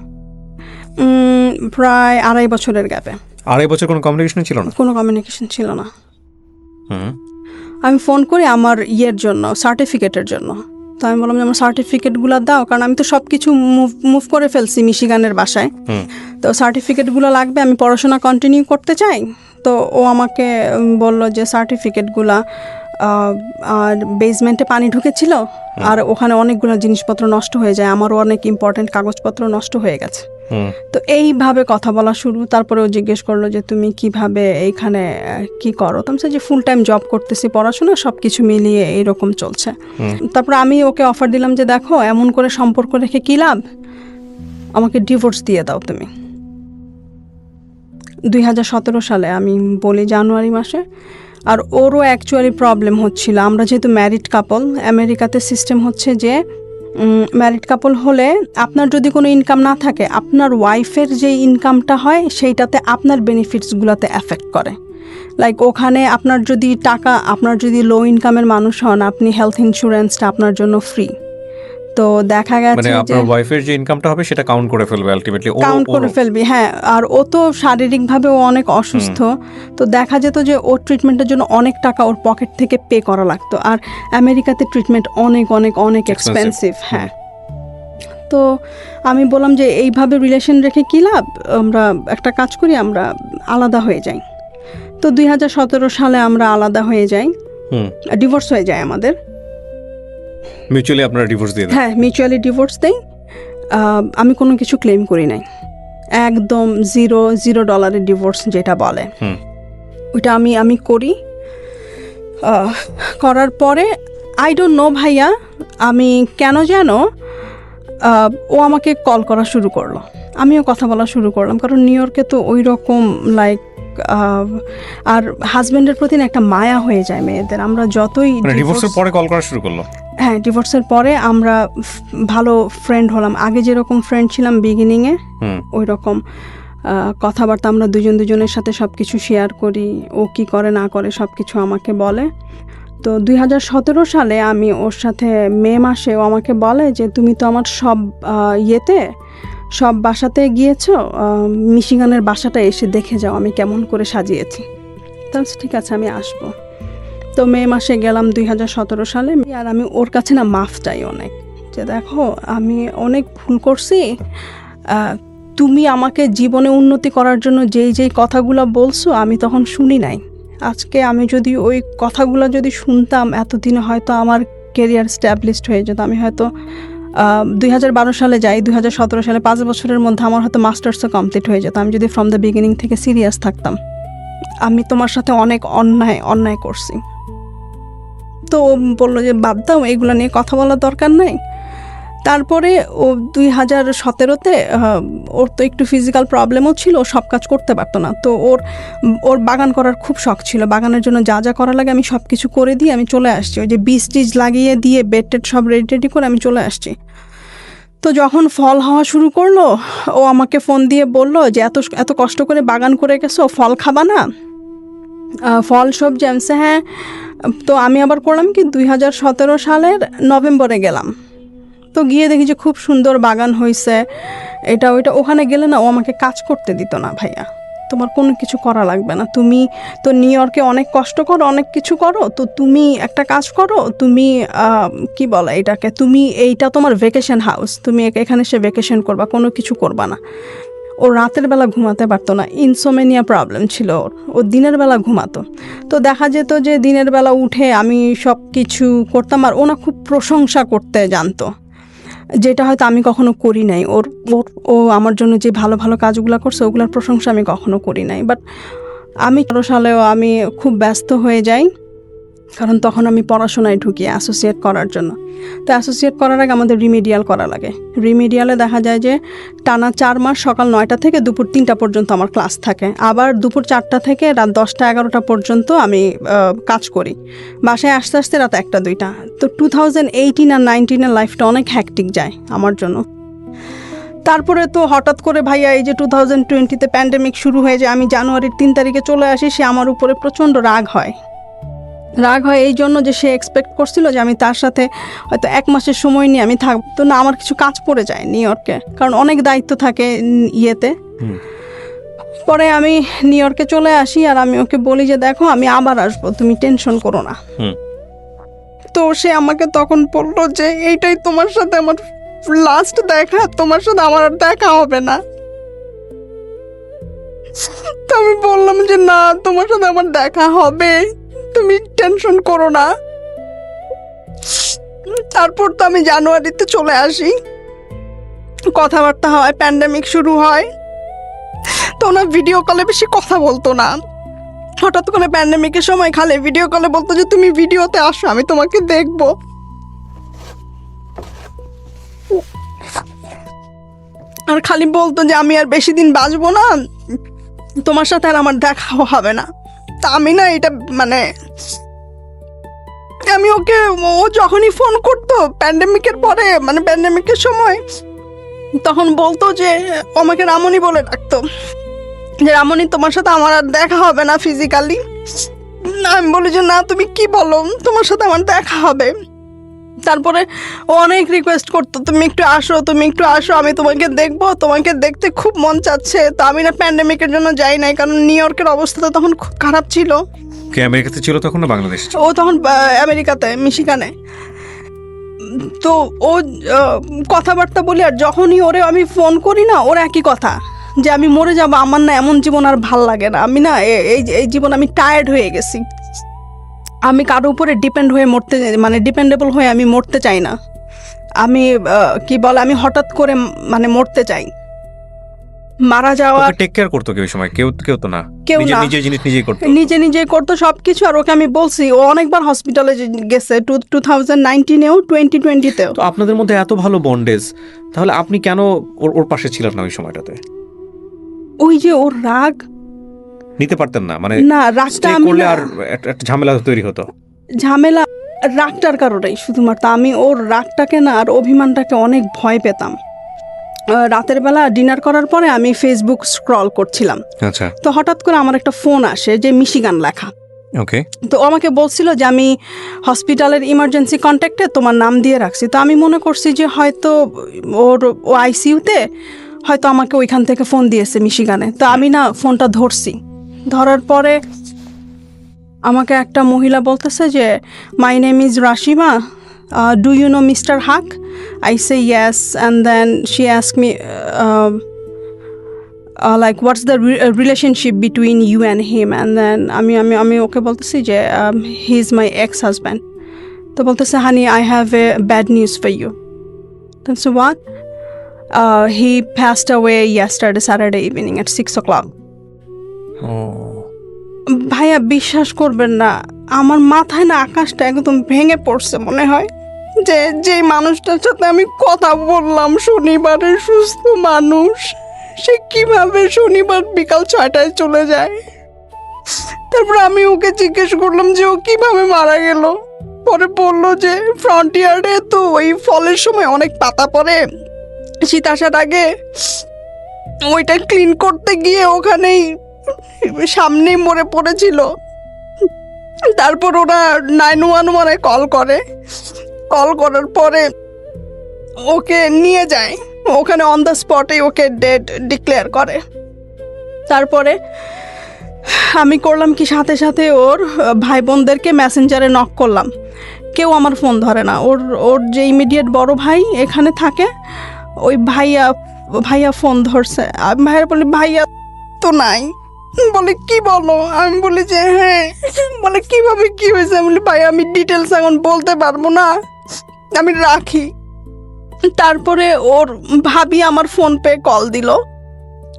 প্রায় 2.5 বছরের গ্যাপে। 2.5 বছর কোনো কমিউনিকেশন ছিল না? কোনো কমিউনিকেশন ছিল না। আমি ফোন করি আমার ইয়ের জন্য, সার্টিফিকেটের জন্য। তো আমি বললাম যে আমার সার্টিফিকেটগুলো দাও, কারণ আমি তো সব কিছু মুভ করে ফেলছি মিশিগানের বাসায়। তো সার্টিফিকেটগুলো লাগবে, আমি পড়াশোনা কন্টিনিউ করতে চাই। তো ও আমাকে বলল যে সার্টিফিকেটগুলা, আর বেসমেন্টে পানি ঢুকেছিল, আর ওখানে অনেকগুলো জিনিসপত্র নষ্ট হয়ে যায়, আমারও অনেক ইম্পর্টেন্ট কাগজপত্র নষ্ট হয়ে গেছে। তো এইভাবে কথা বলা শুরু। তারপরে ও জিজ্ঞেস করলো যে তুমি কিভাবে এইখানে কি করো। তো আমি যে ফুল টাইম জব করতেছি, পড়াশোনা সব কিছু মিলিয়ে এইরকম চলছে। তারপরে আমি ওকে অফার দিলাম যে দেখো, এমন করে সম্পর্ক রেখে কী লাভ, আমাকে ডিভোর্স দিয়ে দাও তুমি। 2017 সালে আমি বলি, জানুয়ারি মাসে। আর ওরও অ্যাকচুয়ালি প্রবলেম হচ্ছিল। আমরা যেহেতু ম্যারিড কাপল, আমেরিকাতে সিস্টেম হচ্ছে যে ম্যারিড কাপল হলে আপনার যদি কোনো ইনকাম না থাকে, আপনার ওয়াইফের যে ইনকামটা হয় সেইটাতে আপনার বেনিফিটসগুলোতে এফেক্ট করে। লাইক ওখানে আপনার যদি টাকা, আপনার যদি লো ইনকামের মানুষ হন, আপনি হেলথ ইন্স্যুরেন্সটা আপনার জন্য ফ্রি। তো দেখা গেছে মানে আপনার ওয়াইফের যে ইনকামটা হবে সেটা কাউন্ট করে ফেলবে আলটিমেটলি, কাউন্ট করে ফেলবি। হ্যাঁ, আর ও তো শারীরিকভাবে ও অনেক অসুস্থ। তো দেখা যেত যে ওর ট্রিটমেন্টের জন্য অনেক টাকা ওর পকেট থেকে পে করা লাগতো। আর আমেরিকাতে ট্রিটমেন্ট অনেক অনেক অনেক এক্সপেন্সিভ। হ্যাঁ, তো আমি বললাম যে এইভাবে রিলেশন রেখে কী লাভ, আমরা একটা কাজ করি, আমরা আলাদা হয়ে যাই। তো 2017 সালে আমরা আলাদা হয়ে যাই, ডিভোর্স হয়ে যায় আমাদের। মিউচুয়ালি আপনারা ডিভোর্স দিয়ে দেন? হ্যাঁ, মিউচুয়ালি ডিভোর্স দেই। আমি কোনো কিছু ক্লেম করি নাই, একদম $0 ডিভোর্স যেটা বলে, ওইটা আমি করি। করার পরে আই ডোন্ট নো ভাইয়া, আমি কেন যেন ও আমাকে কল করা শুরু করলো, আমিও কথা বলা শুরু করলাম। কারণ নিউ ইয়র্কে তো ওই রকম লাইক, আর হাজব্যান্ডের প্রতি একটা মায়া হয়ে যায় মেয়েদের। আমরা যতই ডিভোর্সের পরে কল করা শুরু করলো? হ্যাঁ, ডিভোর্সের পরে আমরা ভালো ফ্রেন্ড হলাম। আগে যেরকম ফ্রেন্ড ছিলাম বিগিনিংয়ে, ওই রকম কথাবার্তা, আমরা দুজনের সাথে সব কিছু শেয়ার করি। ও কি করে না করে সব কিছু আমাকে বলে। তো 2017 সালে আমি ওর সাথে মে মাসে ও আমাকে বলে যে তুমি তো আমার সব বাসাতে গিয়েছো, মিশিগানের বাসাটা এসে দেখে যাও আমি কেমন করে সাজিয়েছি। তাহলে ঠিক আছে, আমি আসবো। তো মে মাসে গেলাম 2017 সালে। আর আমি ওর কাছে না মাফ চাই অনেক, যে দেখো আমি অনেক ভুল করছি, তুমি আমাকে জীবনে উন্নতি করার জন্য যেই কথাগুলো বলছো আমি তখন শুনি নাই। আজকে আমি যদি ওই কথাগুলো যদি শুনতাম, এতদিনে হয়তো আমার কেরিয়ার স্ট্যাবলিশড হয়ে যেত। আমি হয়তো 2012 সালে যাই, 2017 সালে 5 বছরের মধ্যে আমার হয়তো মাস্টার্সও কমপ্লিট হয়ে যেত, আমি যদি ফ্রম দ্য বিগিনিং থেকে সিরিয়াস থাকতাম। আমি তোমার সাথে অনেক অন্যায় করছি। তো ও বললো যে বাদ দাও, এগুলো নিয়ে কথা বলার দরকার নাই। তারপরে ও 2017-তে ওর তো একটু ফিজিক্যাল প্রবলেমও ছিল, সব কাজ করতে পারতো না। তো ওর বাগান করার খুব শখ ছিল। বাগানের জন্য যা করা লাগে আমি সব কিছু করে দিয়ে আমি চলে আসছি। ওই যে বীজ লাগিয়ে দিয়ে বেড টেড সব রেডি করে আমি চলে আসছি। তো যখন ফল হওয়া শুরু করলো, ও আমাকে ফোন দিয়ে বলল যে এত কষ্ট করে বাগান করে গেছো, ফল খাবা না, ফল সবজি। আমি হ্যাঁ। তো আমি আবার করলাম কি, 2017 সালের নভেম্বরে গেলাম। তো গিয়ে দেখি যে খুব সুন্দর বাগান হয়েছে, এটা ওইটা। ওখানে গেলে না ও আমাকে কাজ করতে দিত না ভাইয়া। তো তোমার কোনো কিছু করা লাগবে না, তুমি তো নিউ ইয়র্কে অনেক কষ্ট করো, অনেক কিছু করো, তো তুমি একটা কাজ করো, তুমি কি বলে এটাকে, তুমি এইটা তোমার ভ্যাকেশন হাউস, তুমি এখানে সে ভ্যাকেশন করবা, কোনো কিছু করবা না। ও রাতের বেলা ঘুমাতে পারতো না, ইনসোমেনিয়া প্রবলেম ছিল ওর, ও দিনের বেলা ঘুমাতো। তো দেখা যেত যে দিনের বেলা উঠে আমি সব কিছু করতাম, আর ওনা খুব প্রশংসা করতে জানতো, যেটা হয়তো আমি কখনো করি নাই। ওর ওর ও আমার জন্য যে ভালো ভালো কাজগুলো করছে ওগুলোর প্রশংসা আমি কখনো করি নাই। বাট আমি 13 সালেও আমি খুব ব্যস্ত হয়ে যাই, কারণ তখন আমি পড়াশোনায় ঢুকি অ্যাসোসিয়েট করার জন্য। তো অ্যাসোসিয়েট করার আগে আমাদের রিমিডিয়াল করা লাগে। রিমিডিয়ালে দেখা যায় যে টানা 4 মাস সকাল 9টা থেকে দুপুর 3টা পর্যন্ত আমার ক্লাস থাকে, আবার দুপুর 4টা থেকে রাত 10টা 11টা পর্যন্ত আমি কাজ করি, বাসায় আসতে আসতে রাত 1টা 2টা। তো 2018 আর 19-এর লাইফটা অনেক হ্যাকটিক যায় আমার জন্য। তারপরে তো হঠাৎ করে ভাইয়া এই যে 2020-তে প্যান্ডেমিক শুরু হয়ে যায়, আমি জানুয়ারির 3 তারিখে চলে আসি, সে আমার উপরে প্রচণ্ড রাগ হয় এই জন্য যে সে এক্সপেক্ট করছিল যে আমি তার সাথে হয়তো 1 মাসের সময় নিয়ে আমি থাকতো না, আমার কিছু কাজ পড়ে যায় নিউ ইয়র্কে, কারণ অনেক দায়িত্ব থাকে ইয়েতে। পরে আমি নিউ ইয়র্কে চলে আসি, আর আমি ওকে বলি যে দেখো আমি আবার আসবো, তুমি টেনশন করো না। তো সে আমাকে তখন বললো যে এইটাই তোমার সাথে আমার লাস্ট দেখা, তোমার সাথে আমার আর দেখা হবে না। তো আমি বললাম যে না, তোমার সাথে আমার দেখা হবে, তুমি টেনশন করো না। তারপর তো আমি জানুয়ারিতে চলে আসি, কথাবার্তা হয়, প্যান্ডেমিক শুরু হয়। তো না ভিডিও কলে বেশি কথা বলতো না, হঠাৎ করে প্যান্ডেমিকের সময় খালি ভিডিও কলে বলতো যে তুমি ভিডিওতে আসো, আমি তোমাকে দেখবো। আর খালি বলতো যে আমি আর বেশি দিন বাঁচবো না, তোমার সাথে আর আমার দেখা হবে না। তা আমি না এটা মানে আমি ওকে, ও যখনই ফোন করতো প্যান্ডেমিকের পরে, মানে প্যান্ডেমিকের সময়, তখন বলতো যে আমাকে রামনি বলে ডাকতো, যে রামনি তোমার সাথে আমার আর দেখা হবে না ফিজিক্যালি। আমি বলি যে না, তুমি কি বলো, তোমার সাথে আমার দেখা হবে। তারপরে ও অনেক রিকোয়েস্ট করতো, তুমি একটু আসো, তুমি একটু আসো, আমি তোমাকে দেখবো, তোমাকে দেখতে খুব মন চাচ্ছে। তো আমি না প্যান্ডেমিকের জন্য যাই নাই, কারণ নিউ ইয়র্কের অবস্থা তো তখন খুব খারাপ ছিল। কে আমেরিকাতে ছিল তখন না বাংলাদেশে? ও তখন আমেরিকাতে, মিশিগানে। তো ও কথাবার্তা বলি, আর যখনই ওরে আমি ফোন করি না, ওর একই কথা, যে আমি মরে যাবো, আমার না এমন জীবন আর ভাল লাগে না, আমি না এই জীবন আমি টায়ার্ড হয়ে গেছি, আমি কারো উপরে ডিপেন্ড হয়ে মরতে, মানে ডিপেন্ডেবল হয়ে আমি মরতে চাই না, আমি কি বলে, আমি হঠাৎ করে মানে মরতে চাই। মারা যাওয়া টেক কেয়ার করতো কেউ সময়? কেউ তো না, কেউ না, নিজের জিনিস নিজেই করতো, নিজে করতো সবকিছু। আর ওকে আমি বলছি, ও অনেকবার হসপিটালে গেছে, 2019-এও 2020-তেও। তো আপনাদের মধ্যে এত ভালো বন্ডেজ, তাহলে আপনি কেন ওর পাশে ছিলেন না ওই সময়টাতে? ওই যে ওর রাগ নিতে পারতেন না, মানে না, রাগটা stay আমি করলে না, আর একটা ঝামেলা তৈরি হতো। ঝামেলা রাগটার কারণেই শুধুমাত্র, আমি ওর রাগটাকে না আর অভিমানটাকে অনেক ভয় পেতাম। রাতের বেলা ডিনার করার পরে আমি ফেসবুক স্ক্রল করছিলাম, আচ্ছা, তো হঠাৎ করে আমার একটা ফোন আসে যে মিশিগান লেখা। ওকে। তো ও আমাকে বলছিল যে আমি হসপিটালের ইমার্জেন্সি কন্ট্যাক্টে তোমার নাম দিয়ে রাখছি। তো আমি মনে করছি যে হয়তো ও আইসিইউতে, হয়তো আমাকে ওইখান থেকে ফোন দিয়েছে মিশিগানে। তো আমি না ফোনটা ধরছি, ধরার পরে আমাকে একটা মহিলা বলতেছে যে my name is Rashima, do you know mister Haque? I say yes, and then she asked me like what's the relationship between you and him, and then আমি ওকে বলতেছি যে he is my ex-husband. তো বলতেছে honey I have a bad news for you. Then so what? He passed away yesterday Saturday evening at 6 o'clock. ভাইয়া বিশ্বাস করবেন না, আমার মাথায় না আকাশটা একদম ভেঙে পড়ছে মনে হয়, যে মানুষটার সাথে আমি কথা বললাম, শনিবারের সুস্থ মানুষ, সে কিভাবে শনিবার বিকাল 6টায় চলে যায়। তারপর আমি ওকে জিজ্ঞেস করলাম যে ও কিভাবে মারা গেল। পরে বললো যে ফ্রন্ট ইয়ার্ডে তো ওই ফলের সময় অনেক পাতা পড়ে, শীত আসার আগে ওইটা ক্লিন করতে গিয়ে ওখানেই সামনেই মরে পড়েছিল। তারপর ওরা 911-এ কল করার পরে ওকে নিয়ে যায়, ওখানে অন দ্য স্পটে ওকে ডেড ডিক্লেয়ার করে। তারপরে আমি করলাম কি, সাথে সাথে ওর ভাই বোনদেরকে মেসেঞ্জারে নক করলাম, কেউ আমার ফোন ধরে না। ওর ওর যে ইমিডিয়েট বড় ভাই এখানে থাকে, ওই ভাইয়া ফোন ধরছে। আমি ভাইয়া বলি, ভাইয়া তো নাই। বলে কি বলো? আমি বলি যে হ্যাঁ। বলে কিভাবে কি হয়েছে? আমি বলি ভাই আমি ডিটেলস এখন বলতে পারবো না, আমি রাখি। তারপরে ওর ভাবি আমার ফোন পে কল দিল,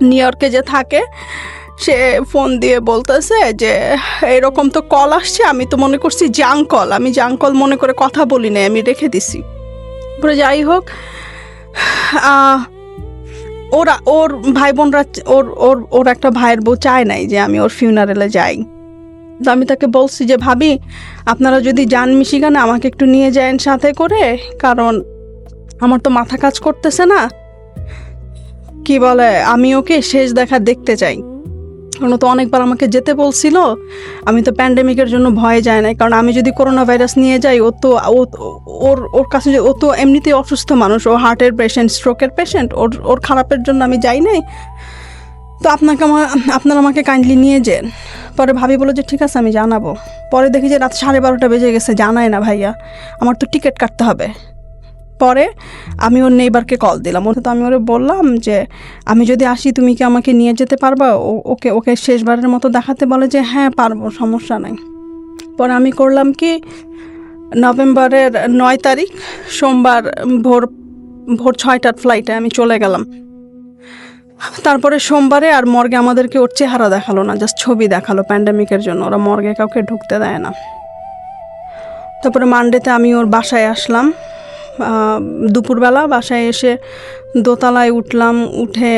নিউ ইয়র্কে যে থাকে, সে ফোন দিয়ে বলতেছে যে এরকম তো কল আসছে। আমি তো মনে করছি জাঙ্ক কল, আমি জাঙ্ক কল মনে করে কথা বলি নাই, আমি রেখে দিছি। পরে যাই হোক, ওর ভাই বোনরা, ওর ওর ওর একটা ভাইয়ের বউ চায় নাই যে আমি ওর ফিউনারেলে যাই। তো আমি তাকে বলছি যে ভাবি আপনারা যদি যান মিশিগানে আমাকে একটু নিয়ে যান সাথে করে, কারণ আমার তো মাথা কাজ করতেছে না। কি বলে, আমি ওকে শেষ দেখা দেখতে চাই। কারণ ও তো অনেকবার আমাকে যেতে বলছিল। আমি তো প্যান্ডেমিকের জন্য ভয়ে যায় নাই, কারণ আমি যদি করোনা ভাইরাস নিয়ে যাই, ওর কাছে ও তো এমনিতেই অসুস্থ মানুষ, ও হার্টের পেশেন্ট, স্ট্রোকের পেশেন্ট, ওর খারাপের জন্য আমি যাই নাই। তো আপনারা আমাকে কাইন্ডলি নিয়ে যান। পরে ভাবি বলো যে ঠিক আছে আমি জানাবো। পরে দেখি যে রাত 12:30 বেজে গেছে, জানায় না ভাইয়া, আমার তো টিকিট কাটতে হবে। পরে আমি ওর নেইবারকে কল দিলাম। তো আমি ওরে বললাম যে আমি যদি আসি তুমি কি আমাকে নিয়ে যেতে পারবা? ওকে শেষবারের মতো দেখাতে। বলে যে হ্যাঁ পারবো, সমস্যা নাই। পরে আমি করলাম কি, নভেম্বরের 9 তারিখ সোমবার ভোর 6টার ফ্লাইটে আমি চলে গেলাম। তারপরে সোমবারে আর মর্গে আমাদেরকে ওর চেহারা দেখালো না, জাস্ট ছবি দেখালো। প্যান্ডেমিকের জন্য ওরা মর্গে কাউকে ঢুকতে দেয় না। তারপরে মানডেতে আমি ওর বাসায় আসলাম। দুপুরবেলা বাসায় এসে দোতলায় উঠলাম। উঠে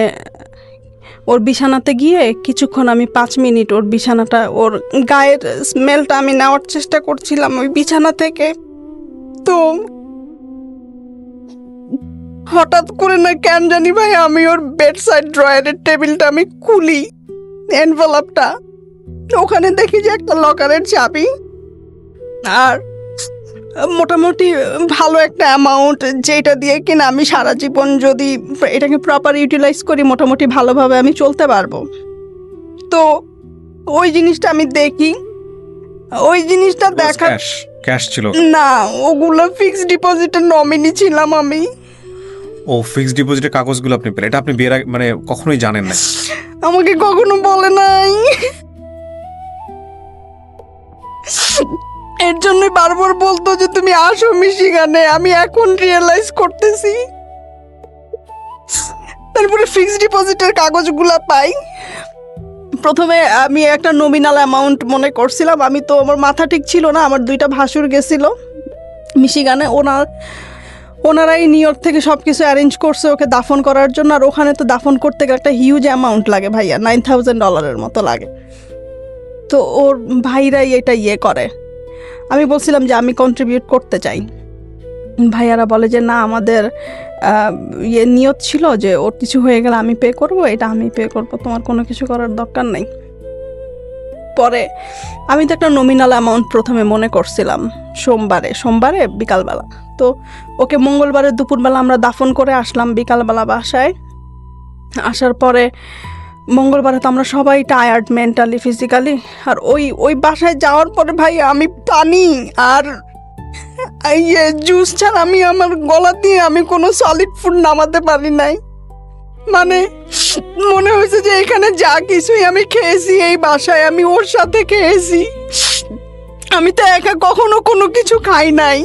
ওর বিছানাতে গিয়ে কিছুক্ষণ আমি 5 মিনিট ওর বিছানাটা, ওর গায়ের স্মেলটা আমি নেওয়ার চেষ্টা করছিলাম ওই বিছানা থেকে। তো হঠাৎ করে না কেন জানি ভাই, আমি ওর বেড সাইড ড্রয়ারের টেবিলটা আমি খুলি, এনভেলপটা, ওখানে দেখি যে একটা লকারের চাবি আর মোটামুটি ভালো একটা অ্যামাউন্ট, যেটা দিয়ে কিনা আমি সারা জীবন যদি এটাকে প্রপার ইউটিলাইজ করি মোটামুটি ভালোভাবে আমি চলতে পারবো। তো ওই জিনিসটা আমি দেখি, ওই জিনিসটা দেখা ক্যাশ ছিল না, ওগুলো ফিক্সড ডিপোজিটের নমিনি ছিলাম আমি। ও ফিক্সড ডিপোজিটের কাগজগুলো আপনি পেলেন, এটা আপনি বিয়ের আগে মানে কখনোই জানেন না? আমাকে কখনো বলে নাই। এর জন্যই বারবার বলতো যে তুমি আসো মিশিগানে। আমি এখন রিয়েলাইজ করতেছি। তারপরে ফিক্সড ডিপোজিটের কাগজগুলো পাই। প্রথমে আমি একটা নমিনাল অ্যামাউন্ট মনে করছিলাম। আমি তো, আমার মাথা ঠিক ছিল না। আমার 2টা ভাসুর গেছিল মিশিগানে, ওনারাই নিউ ইয়র্ক থেকে সব কিছু অ্যারেঞ্জ করছে ওকে দাফন করার জন্য। আর ওখানে তো দাফন করতে গেলে একটা হিউজ অ্যামাউন্ট লাগে ভাইয়া, $9,000 মতো লাগে। তো ওর ভাইরাই এটা করে। আমি বলছিলাম যে আমি কন্ট্রিবিউট করতে চাই। ভাইয়ারা বলে যে না, আমাদের নিয়ত ছিল যে ওর কিছু হয়ে গেলে আমি পে করব, এটা আমি পে করব, তোমার কোনো কিছু করার দরকার নেই। পরে আমি তো একটা নমিনাল অ্যামাউন্ট প্রথমে মনে করছিলাম সোমবারে বিকালবেলা। তো ওকে মঙ্গলবারে দুপুরবেলা আমরা দাফন করে আসলাম বিকালবেলা বাসায়। আসার পরে মঙ্গলবারে তো আমরা সবাই টায়ার্ড, মেন্টালি, ফিজিক্যালি। আর ওই বাসায় যাওয়ার পরে ভাই আমি পানি আর জুস ছাড়া আমি আমার গলা দিয়ে আমি কোনো সলিড ফুড নামাতে পারি নাই। মানে মনে হয়েছে যে এখানে যা কিছুই আমি খেয়েছি এই বাসায় আমি ওর সাথে খেয়েছি। আমি তো একা কখনো কোনো কিছু খাই নাই।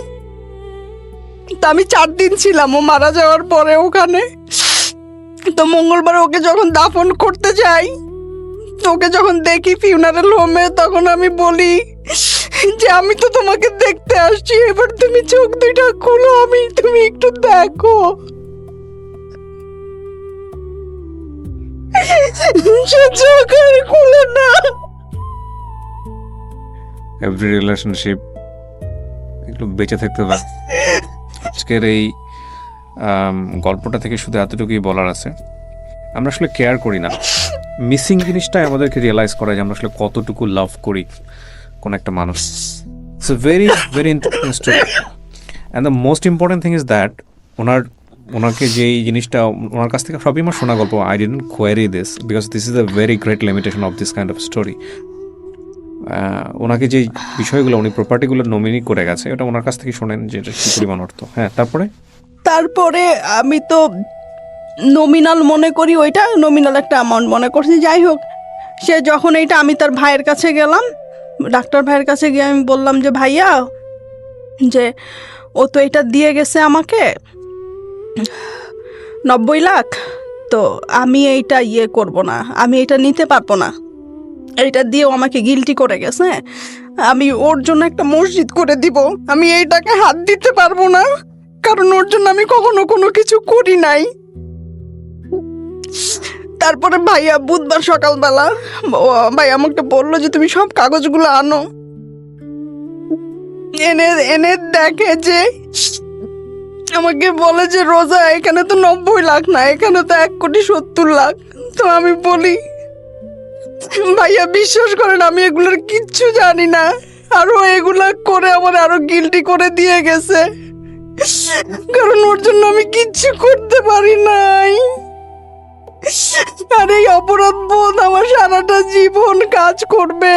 তা আমি 4 দিন ছিলাম ও মারা যাওয়ার পরে ওখানে। তো মঙ্গলবার ওকে যখন দাফন করতে যাই, ওকে যখন দেখি ফিউনারেল হোমে, তখন আমি বলি যে আমি তো তোমাকে দেখতে আসছি, এবার তুমি চোখ 2টা খুলো, তুমি একটু দেখো। সে চোখ আর খুলে না। এভরি রিলেশনশিপ একটু বেঁচে থাকতে পারে। আজকের এই গল্পটা থেকে শুধু এতটুকুই বলার আছে, আমরা আসলে কেয়ার করি না। মিসিং জিনিসটাই আমাদেরকে রিয়েলাইজ করা যে আমরা আসলে কতটুকু লাভ করি কোন একটা মানুষ। It's very very interesting story. And the most important thing is that ওনার ওনাকে যেই জিনিসটা ওনার কাছ থেকে সবই আমার শোনা গল্প, I didn't query this because this is a very great limitation of this kind of story. ওনাকে যে বিষয়গুলো উনি প্রপার্টিগুলো নমিনি করে গেছে এটা ওনার কাছ থেকে শোনেন যে এটা কী পরিমাণ অর্থ। হ্যাঁ, তারপরে আমি তো নমিনাল মনে করি, ওইটা নমিনাল একটা অ্যামাউন্ট মনে করছি। যাই হোক, সে যখন এইটা, আমি তার ভাইয়ের কাছে গেলাম, ডাক্তার ভাইয়ের কাছে গিয়ে আমি বললাম যে ভাইয়া, যে ও তো এটা দিয়ে গেছে আমাকে 90 লাখ, তো আমি এইটা করব না, আমি এটা নিতে পারবো না, এইটা দিয়েও আমাকে গিলটি করে গেছে, আমি ওর জন্য একটা মসজিদ করে দিব, আমি এইটাকে হাত দিতে পারবো না, কারণ ওর জন্য আমি কখনো কোনো কিছু করি নাই। তারপরে ভাইয়া বুধবার সকালবেলা ভাই আমাকে বললো যে তুমি সব কাগজগুলো আনো, এনে এনে দেখে যে আমাকে বলে যে রোজা এখানে তো 90 লাখ না, এখানে তো 1,70,00,000। তো আমি বলি ভাইয়া বিশ্বাস করেন আমি এগুলোর কিচ্ছু জানি না, আরো এগুলা করে আমার আরো গিল্টি করে দিয়ে গেছে, কারণ ওর জন্য আমি কিচ্ছু করতে পারি নাই। আর এই অপরাধ বোধ আমার সারাটা জীবন কাজ করবে।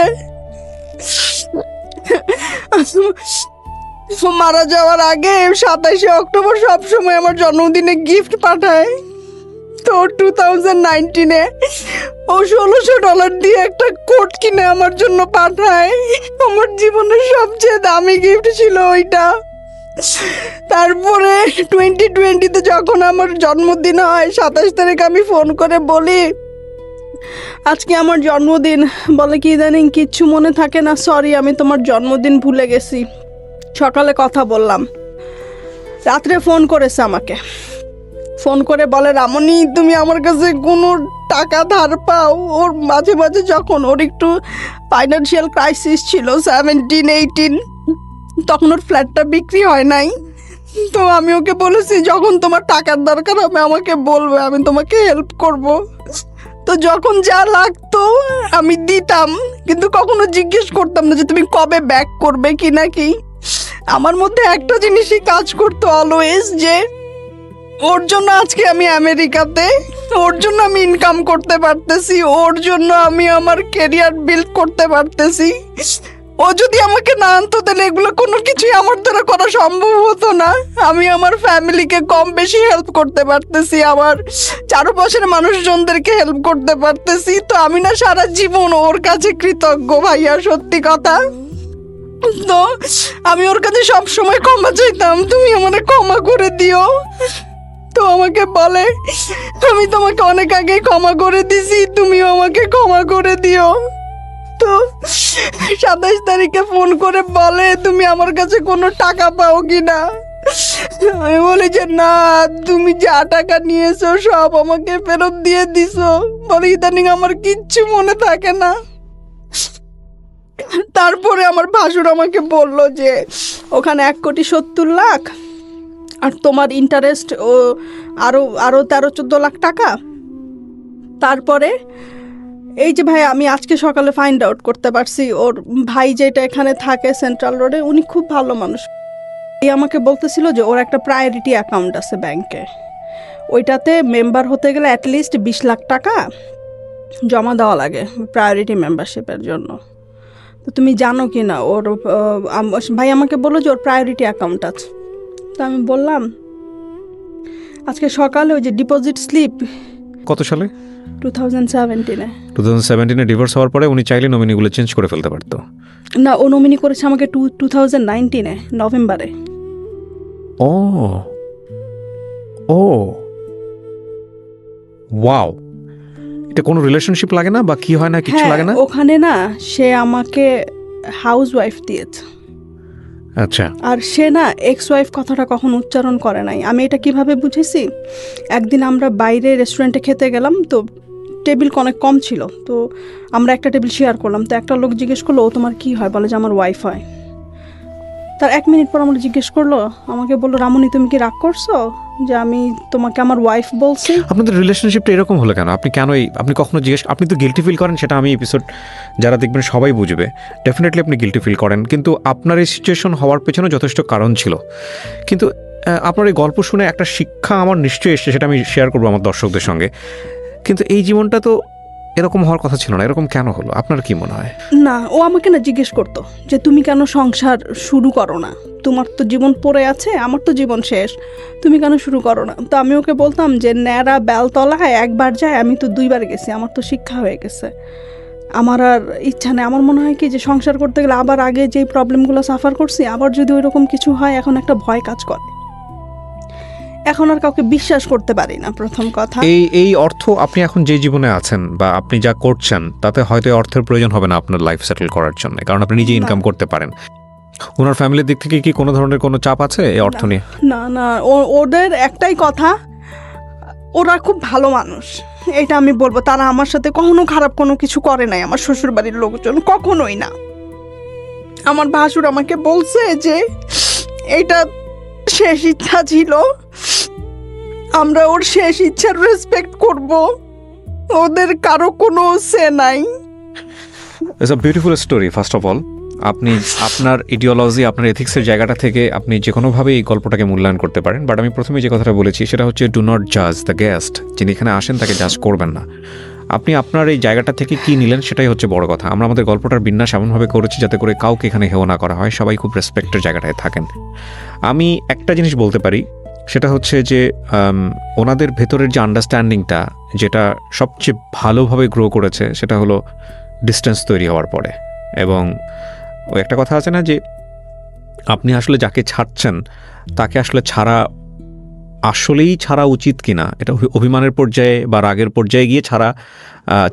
মারা যাওয়ার আগে 27শে অক্টোবর সবসময় আমার জন্মদিনে গিফট পাঠায়। তো 2019-এ ও $1,600 দিয়ে একটা কোট কিনে আমার জন্য পাঠায়। আমার জীবনের সবচেয়ে দামি গিফট ছিল ওইটা। তারপরে 2020-তে যখন আমার জন্মদিন হয় 27 তারিখ, আমি ফোন করে বলি আজকে আমার জন্মদিন, বলে কি জানি কিচ্ছু মনে থাকে না, সরি আমি তোমার জন্মদিন ভুলে গেছি। সকালে কথা বললাম, রাত্রে ফোন করেছে আমাকে, ফোন করে বলে রামনি তুমি আমার কাছে কোনো টাকা ধার পাও? ওর মাঝে মাঝে যখন ওর একটু ফাইন্যান্সিয়াল ক্রাইসিস ছিল 17-18, তখন ওর ফ্ল্যাটটা বিক্রি হয় নাই। তো আমি ওকে বলেছি যখন তোমার টাকার দরকার হবে আমাকে বলবে, আমি তোমাকে হেল্প করব। তো যখন যা লাগতো আমি দিতাম, কিন্তু কখনো জিজ্ঞেস করতাম না যে তুমি কবে ব্যাক করবে কি নাকি। আমার মধ্যে একটা জিনিসই কাজ করতো অলওয়েজ, যে ওর জন্য আজকে আমি আমেরিকাতে, ওর জন্য আমি ইনকাম করতে পারতেছি, ওর জন্য আমি আমার ক্যারিয়ার বিল্ড করতে পারতেছি। ও যদি আমাকে না আনতো তাহলে এগুলো কোনো কিছুই আমার দ্বারা করা সম্ভব হতো না। আমি আমার ফ্যামিলিকে কম বেশি হেল্প করতে পারতেছি, আমার চারপাশের মানুষজনদেরকে হেল্প করতে পারতেছি। তো আমি না সারা জীবন ওর কাছে কৃতজ্ঞ ভাইয়া, সত্যি কথা। তো আমি ওর কাছে সবসময় ক্ষমা চাইতাম, তুমি আমাকে ক্ষমা করে দিও। তো আমাকে বলে আমি তোমাকে অনেক আগে ক্ষমা করে দিছি, তুমিও আমাকে ক্ষমা করে দিও। তো 27 তারিখে ফোন করে বলে তুমি আমার কাছে কোনো টাকা পাও কিনা। আমি বলি যে না, তুমি যা টাকা নিয়েছো সব আমাকে ফেরত দিয়ে দিছো। বলে ইদানিং আমার কিচ্ছু মনে থাকে না। তারপরে আমার ভাসুর আমাকে বলল যে ওখানে 1,70,00,000 আর তোমার ইন্টারেস্ট ও আরো 13-14 লাখ টাকা। তারপরে এই যে ভাই, আমি আজকে সকালে ফাইন্ড আউট করতে পারছি ওর ভাই যেটা এখানে থাকে সেন্ট্রাল রোডে, উনি খুব ভালো মানুষ। এই আমাকে বলতেছিল যে ওর একটা প্রায়োরিটি অ্যাকাউন্ট আছে ব্যাংকে, ওইটাতে মেম্বার হতে গেলে অ্যাটলিস্ট 20 লাখ টাকা জমা দেওয়া লাগে প্রায়োরিটি মেম্বারশিপের জন্য। তো তুমি জানো কি না ওর ভাই আমাকে বললো যে ওর প্রায়োরিটি অ্যাকাউন্ট আছে। তো আমি বললাম আজকে সকালে ওই যে ডিপোজিট স্লিপ। কত সালে? 2017-এ। 2017-এ ডিভোর্স হওয়ার পরে উনি চাইলে নমিনিগুলো চেঞ্জ করে ফেলতে পারতো। না, ও নমিনি করেছে আমাকে 2019-এ নভেম্বরে। ও ও ওয়াও, এটা কোনো রিলেশনশিপ লাগে না বা কি হয় না, কিছু লাগে না? ওখানে না সে আমাকে হাউস ওয়াইফ দিয়েছে। আচ্ছা। আর সে না এক্স ওয়াইফ কথাটা কখন উচ্চারণ করে নাই। আমি এটা কিভাবে বুঝেছি, একদিন আমরা বাইরে রেস্টুরেন্টে খেতে গেলাম, তো টেবিল অনেক কম ছিল, তো আমরা একটা টেবিল শেয়ার করলাম। তো একটা লোক জিজ্ঞেস করলো ও তোমার কি হয়, বলে যে আমার ওয়াইফ হয়। তার 1 মিনিট পর আমরা জিজ্ঞেস করলো, আমাকে বললো রামনি তুমি কি রাগ করছো যে আমি তোমাকে আমার ওয়াইফ বলছি? আপনাদের রিলেশনশিপটা এরকম হলো কেন? আপনি কেন আপনি কখনো জিজ্ঞেস, আপনি তো গিল্টি ফিল করেন, সেটা আমি এপিসোড যারা দেখবেন সবাই বুঝবে, ডেফিনেটলি আপনি গিল্টি ফিল করেন, কিন্তু আপনার এই সিচুয়েশন হওয়ার পেছনে যথেষ্ট কারণ ছিল। কিন্তু আপনার এই গল্প শুনে একটা শিক্ষা আমার নিশ্চয়ই এসছে, সেটা আমি শেয়ার করবো আমার দর্শকদের সঙ্গে। কিন্তু এই জীবনটা তো এরকম হওয়ার কথা ছিল না, এরকম কেন হলো আপনার কি মনে হয়? না, ও আমাকে না জিজ্ঞেস করতো যে তুমি কেন সংসার শুরু করো না, তোমার তো জীবন পড়ে আছে, আমার তো জীবন শেষ, তুমি কেন শুরু করো না? তো আমি ওকে বলতাম যে ন্যাড়া বেলতলায় একবার যায়, আমি তো 2বার গেছি, আমার তো শিক্ষা হয়ে গেছে, আমার আর ইচ্ছা নেই। আমার মনে হয় কি যে সংসার করতে গেলে আবার আগে যে প্রবলেমগুলো সাফার করছি, আবার যদি ওই রকম কিছু হয়, এখন একটা ভয় কাজ করে, এখন আর কাউকে বিশ্বাস করতে পারি না, প্রথম কথা। এই অর্থ আপনি এখন যে জীবনে আছেন বা আপনি যা করছেন তাতে হয়তো এই অর্থের প্রয়োজন হবে না আপনার লাইফ সেটেল করার জন্য, কারণ আপনি নিজে ইনকাম করতে পারেন। ওনার ফ্যামিলির দিক থেকে কি কোনো ধরনের কোনো চাপ আছে এই অর্থ নিয়ে? না না, ওদের একটাই কথা, ওরা খুব ভালো মানুষ, এটা আমি বলবো। তারা আমার সাথে কখনো খারাপ কোনো কিছু করে নাই, আমার শ্বশুর বাড়ির লোকজন কখনোই না। আমার ভাসুর আমাকে বলছে যে এটা শেষ ইচ্ছা ছিল, আমরা ওর শেষ ইচ্ছার রেসপেক্ট করব, ওদের কারো কোনো সে নাই। It's a beautiful story. First of all, আপনি আপনার ইডিওলজি, আপনার এথিক্সের জায়গাটা থেকে আপনি যে কোনোভাবে এই গল্পটাকে মূল্যায়ন করতে পারেন। বাট আমি প্রথমে যে কথাটা বলেছি সেটা হচ্ছে ডু নট জাজ দ্য গেস্ট। যিনি এখানে আসেন তাকে জাজ করবেন না। আপনি আপনার এই জায়গাটা থেকে কী নিলেন সেটাই হচ্ছে বড় কথা। আমরা আমাদের গল্পটার বিন্যাস এমনভাবে করেছি যাতে করে কাউকে এখানে হেও না করা হয়, সবাই খুব রেসপেক্টের জায়গাটায় থাকেন। আমি একটা জিনিস বলতে পারি, সেটা হচ্ছে যে ওনাদের ভেতরের যে আন্ডারস্ট্যান্ডিংটা, যেটা সবচেয়ে ভালোভাবে গ্রো করেছে, সেটা হলো ডিস্টেন্স তৈরি হওয়ার পরে। এবং ওই একটা কথা আছে না যে আপনি আসলে যাকে ছাড়ছেন তাকে আসলে আসলেই ছাড়া উচিত কিনা, এটা অভিমানের পর্যায়ে বা রাগের পর্যায়ে গিয়ে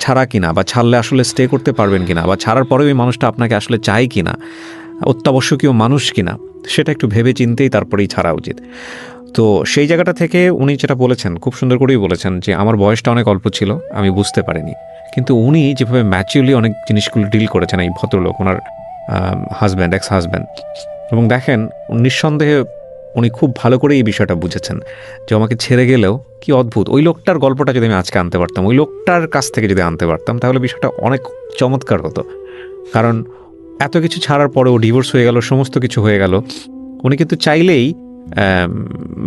ছাড়া কিনা, বা ছাড়লে আসলে স্টে করতে পারবেন কিনা, বা ছাড়ার পরে ওই মানুষটা আপনাকে আসলে চায় কিনা, অত্যাবশ্যকীয় মানুষ কিনা, সেটা একটু ভেবে চিন্তেই তারপরেই ছাড়া উচিত। তো সেই জায়গাটা থেকে উনি যেটা বলেছেন, খুব সুন্দর করেই বলেছেন যে আমার বয়সটা অনেক অল্প ছিল, আমি বুঝতে পারিনি। কিন্তু উনি যেভাবে ম্যাচিউরলি অনেক জিনিসগুলো ডিল করেছেন, এই ভদ্রলোক, ওনার হাজব্যান্ড, এক্স হাজব্যান্ড, এবং দেখেন নিঃসন্দেহে উনি খুব ভালো করে এই বিষয়টা বুঝেছেন যে আমাকে ছেড়ে গেলেও কি অদ্ভুত। ওই লোকটার গল্পটা যদি আমি আজকে আনতে পারতাম, ওই লোকটার কাছ থেকে যদি আনতে পারতাম, তাহলে বিষয়টা অনেক চমৎকার হতো। কারণ এত কিছু ছাড়ার পরেও ডিভোর্স হয়ে গেল, সমস্ত কিছু হয়ে গেল, উনি কিন্তু চাইলেই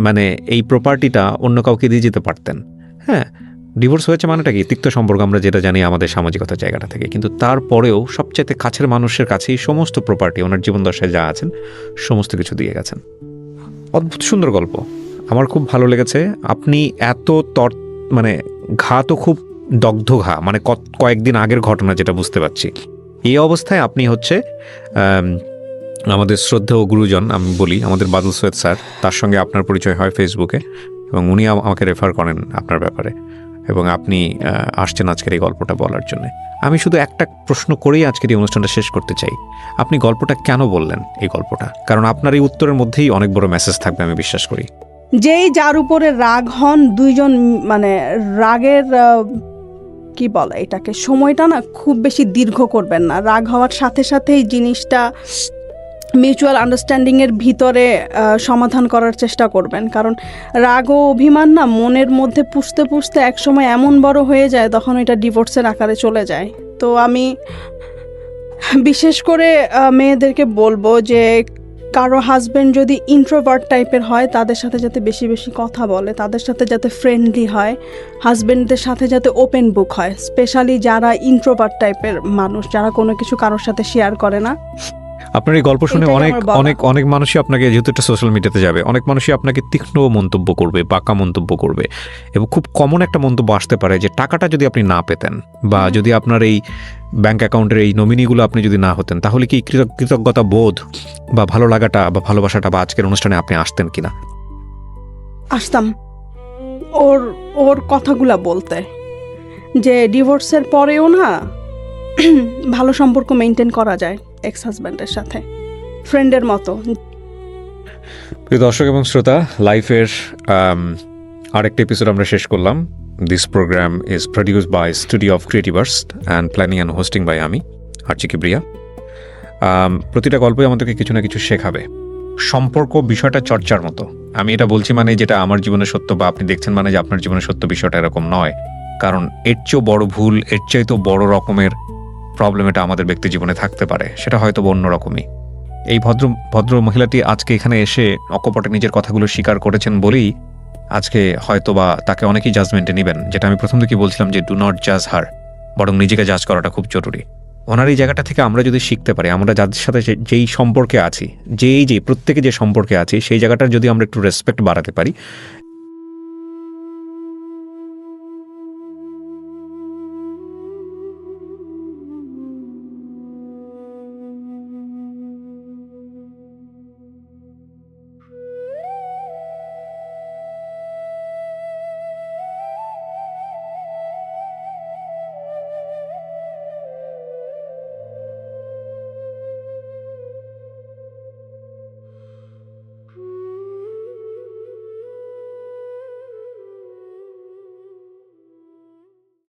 মানে এই প্রপার্টিটা অন্য কাউকে দিয়ে যেতে পারতেন। হ্যাঁ, ডিভোর্স হয়েছে মানেটা কি, তিক্ত সম্পর্ক, আমরা যেটা জানি আমাদের সামাজিকতার জায়গাটা থেকে। কিন্তু তারপরেও সবচাইতে কাছের মানুষের কাছেই সমস্ত প্রপার্টি, ওনার জীবনদশায় যা আছেন সমস্ত কিছু দিয়ে গেছেন। অদ্ভুত সুন্দর গল্প, আমার খুব ভালো লেগেছে। আপনি এত মানে ঘা তো খুব দগ্ধ ঘা, মানে কয়েকদিন আগের ঘটনা যেটা বুঝতে পারছি। এই অবস্থায় আপনি হচ্ছে আমাদের শ্রদ্ধেয় গুরুজন, আমি বলি আমাদের বাদল সৈয়দ স্যার, তার সঙ্গে আপনার পরিচয় হয় ফেসবুকে, এবং উনি আমাকে রেফার করেন আপনার ব্যাপারে, এবং আপনি আসছেন আজকের এই গল্পটা বলার জন্য। আমি শুধু একটা প্রশ্ন করেই আজকের এই অনুষ্ঠানটা শেষ করতে চাই। আপনি গল্পটা কেন বললেন এই গল্পটা? কারণ আপনার এই উত্তরের মধ্যেই অনেক বড় মেসেজ থাকবে, আমি বিশ্বাস করি। যেই যার উপরে রাগ হন, দুইজন মানে রাগের কি বলে এটাকে, সময়টা না খুব বেশি দীর্ঘ করবেন না। রাগ হওয়ার সাথে সাথেই জিনিসটা মিউচুয়াল আন্ডারস্ট্যান্ডিংয়ের ভিতরে সমাধান করার চেষ্টা করবেন। কারণ রাগ ও অভিমান না মনের মধ্যে পুষতে পুষতে একসময় এমন বড় হয়ে যায়, তখন এটা ডিভোর্সের আকারে চলে যায়। তো আমি বিশেষ করে মেয়েদেরকে বলবো যে কারো হাজব্যান্ড যদি ইন্ট্রোভার্ট টাইপের হয়, তাদের সাথে যাতে বেশি বেশি কথা বলে, তাদের সাথে যাতে ফ্রেন্ডলি হয়, হাজব্যান্ডদের সাথে যাতে ওপেন বুক হয়। স্পেশালি যারা ইন্ট্রোভার্ট টাইপের মানুষ, যারা কোনো কিছু কারোর সাথে শেয়ার করে না। আপনার এই গল্প শুনে অনেক মানুষই আপনাকে, যেহেতু এটা সোশ্যাল মিডিয়াতে যাবে, অনেক মানুষই আপনাকে তীক্ষ্ণ মন্তব্য করবে, বাঁকা মন্তব্য করবে, এবং খুব কমন একটা মন্তব্য আসতে পারে যে টাকাটা যদি আপনি না পেতেন, বা যদি আপনার এই ব্যাংক অ্যাকাউন্টের এই নমিনিগুলো আপনি যদি না হতেন, তাহলে কি কৃতজ্ঞতা বোধ বা ভালো লাগাটা বা ভালোবাসাটা বা আজকের অনুষ্ঠানে আপনি আসতেন কিনা? আসতাম ওর কথাগুলা বলতে, যে ডিভোর্সের পরেও না ভালো সম্পর্ক মেনটেন করা যায় এক্স হাজব্যান্ডের সাথে, ফ্রেন্ডের মতো। প্রিয় দর্শক এবং শ্রোতা, লাইফের আরেকটা এপিসোড আমরা শেষ করলাম। This programme is produced by studio of Creativerse and planning and hosting by আমি, আর্চি কিবরিয়া। প্রতিটা গল্পই আমাদেরকে কিছু না কিছু শেখাবে। সম্পর্ক বিষয়টা চর্চার মতো। আমি এটা বলছি মানে যেটা আমার জীবনে সত্য বা আপনি দেখছেন মানে যে আপনার জীবনে সত্য, বিষয়টা এরকম নয়। কারণ এর চেয়েও বড় ভুল, এর চাইতেও বড় রকমের প্রবলেম এটা আমাদের ব্যক্তি জীবনে থাকতে পারে, সেটা হয়তো অন্য রকমই। এই ভদ্র মহিলাটি আজকে এখানে এসে অকপটে নিজের কথাগুলো স্বীকার করেছেন বলেই আজকে হয়তোবা তাকে অনেকেই জাজমেন্টে নেবেন, যেটা আমি প্রথম থেকেই বলছিলাম যে ডু নট জাজ হার, বরং নিজেকে জাজ করাটা খুব জরুরি। ওনার এই জায়গাটা থেকে আমরা যদি শিখতে পারি, আমরা যাদের সাথে যেই সম্পর্কে আছি, প্রত্যেকে যে সম্পর্কে আছি সেই জায়গাটার যদি আমরা একটু রেসপেক্ট বাড়াতে পারি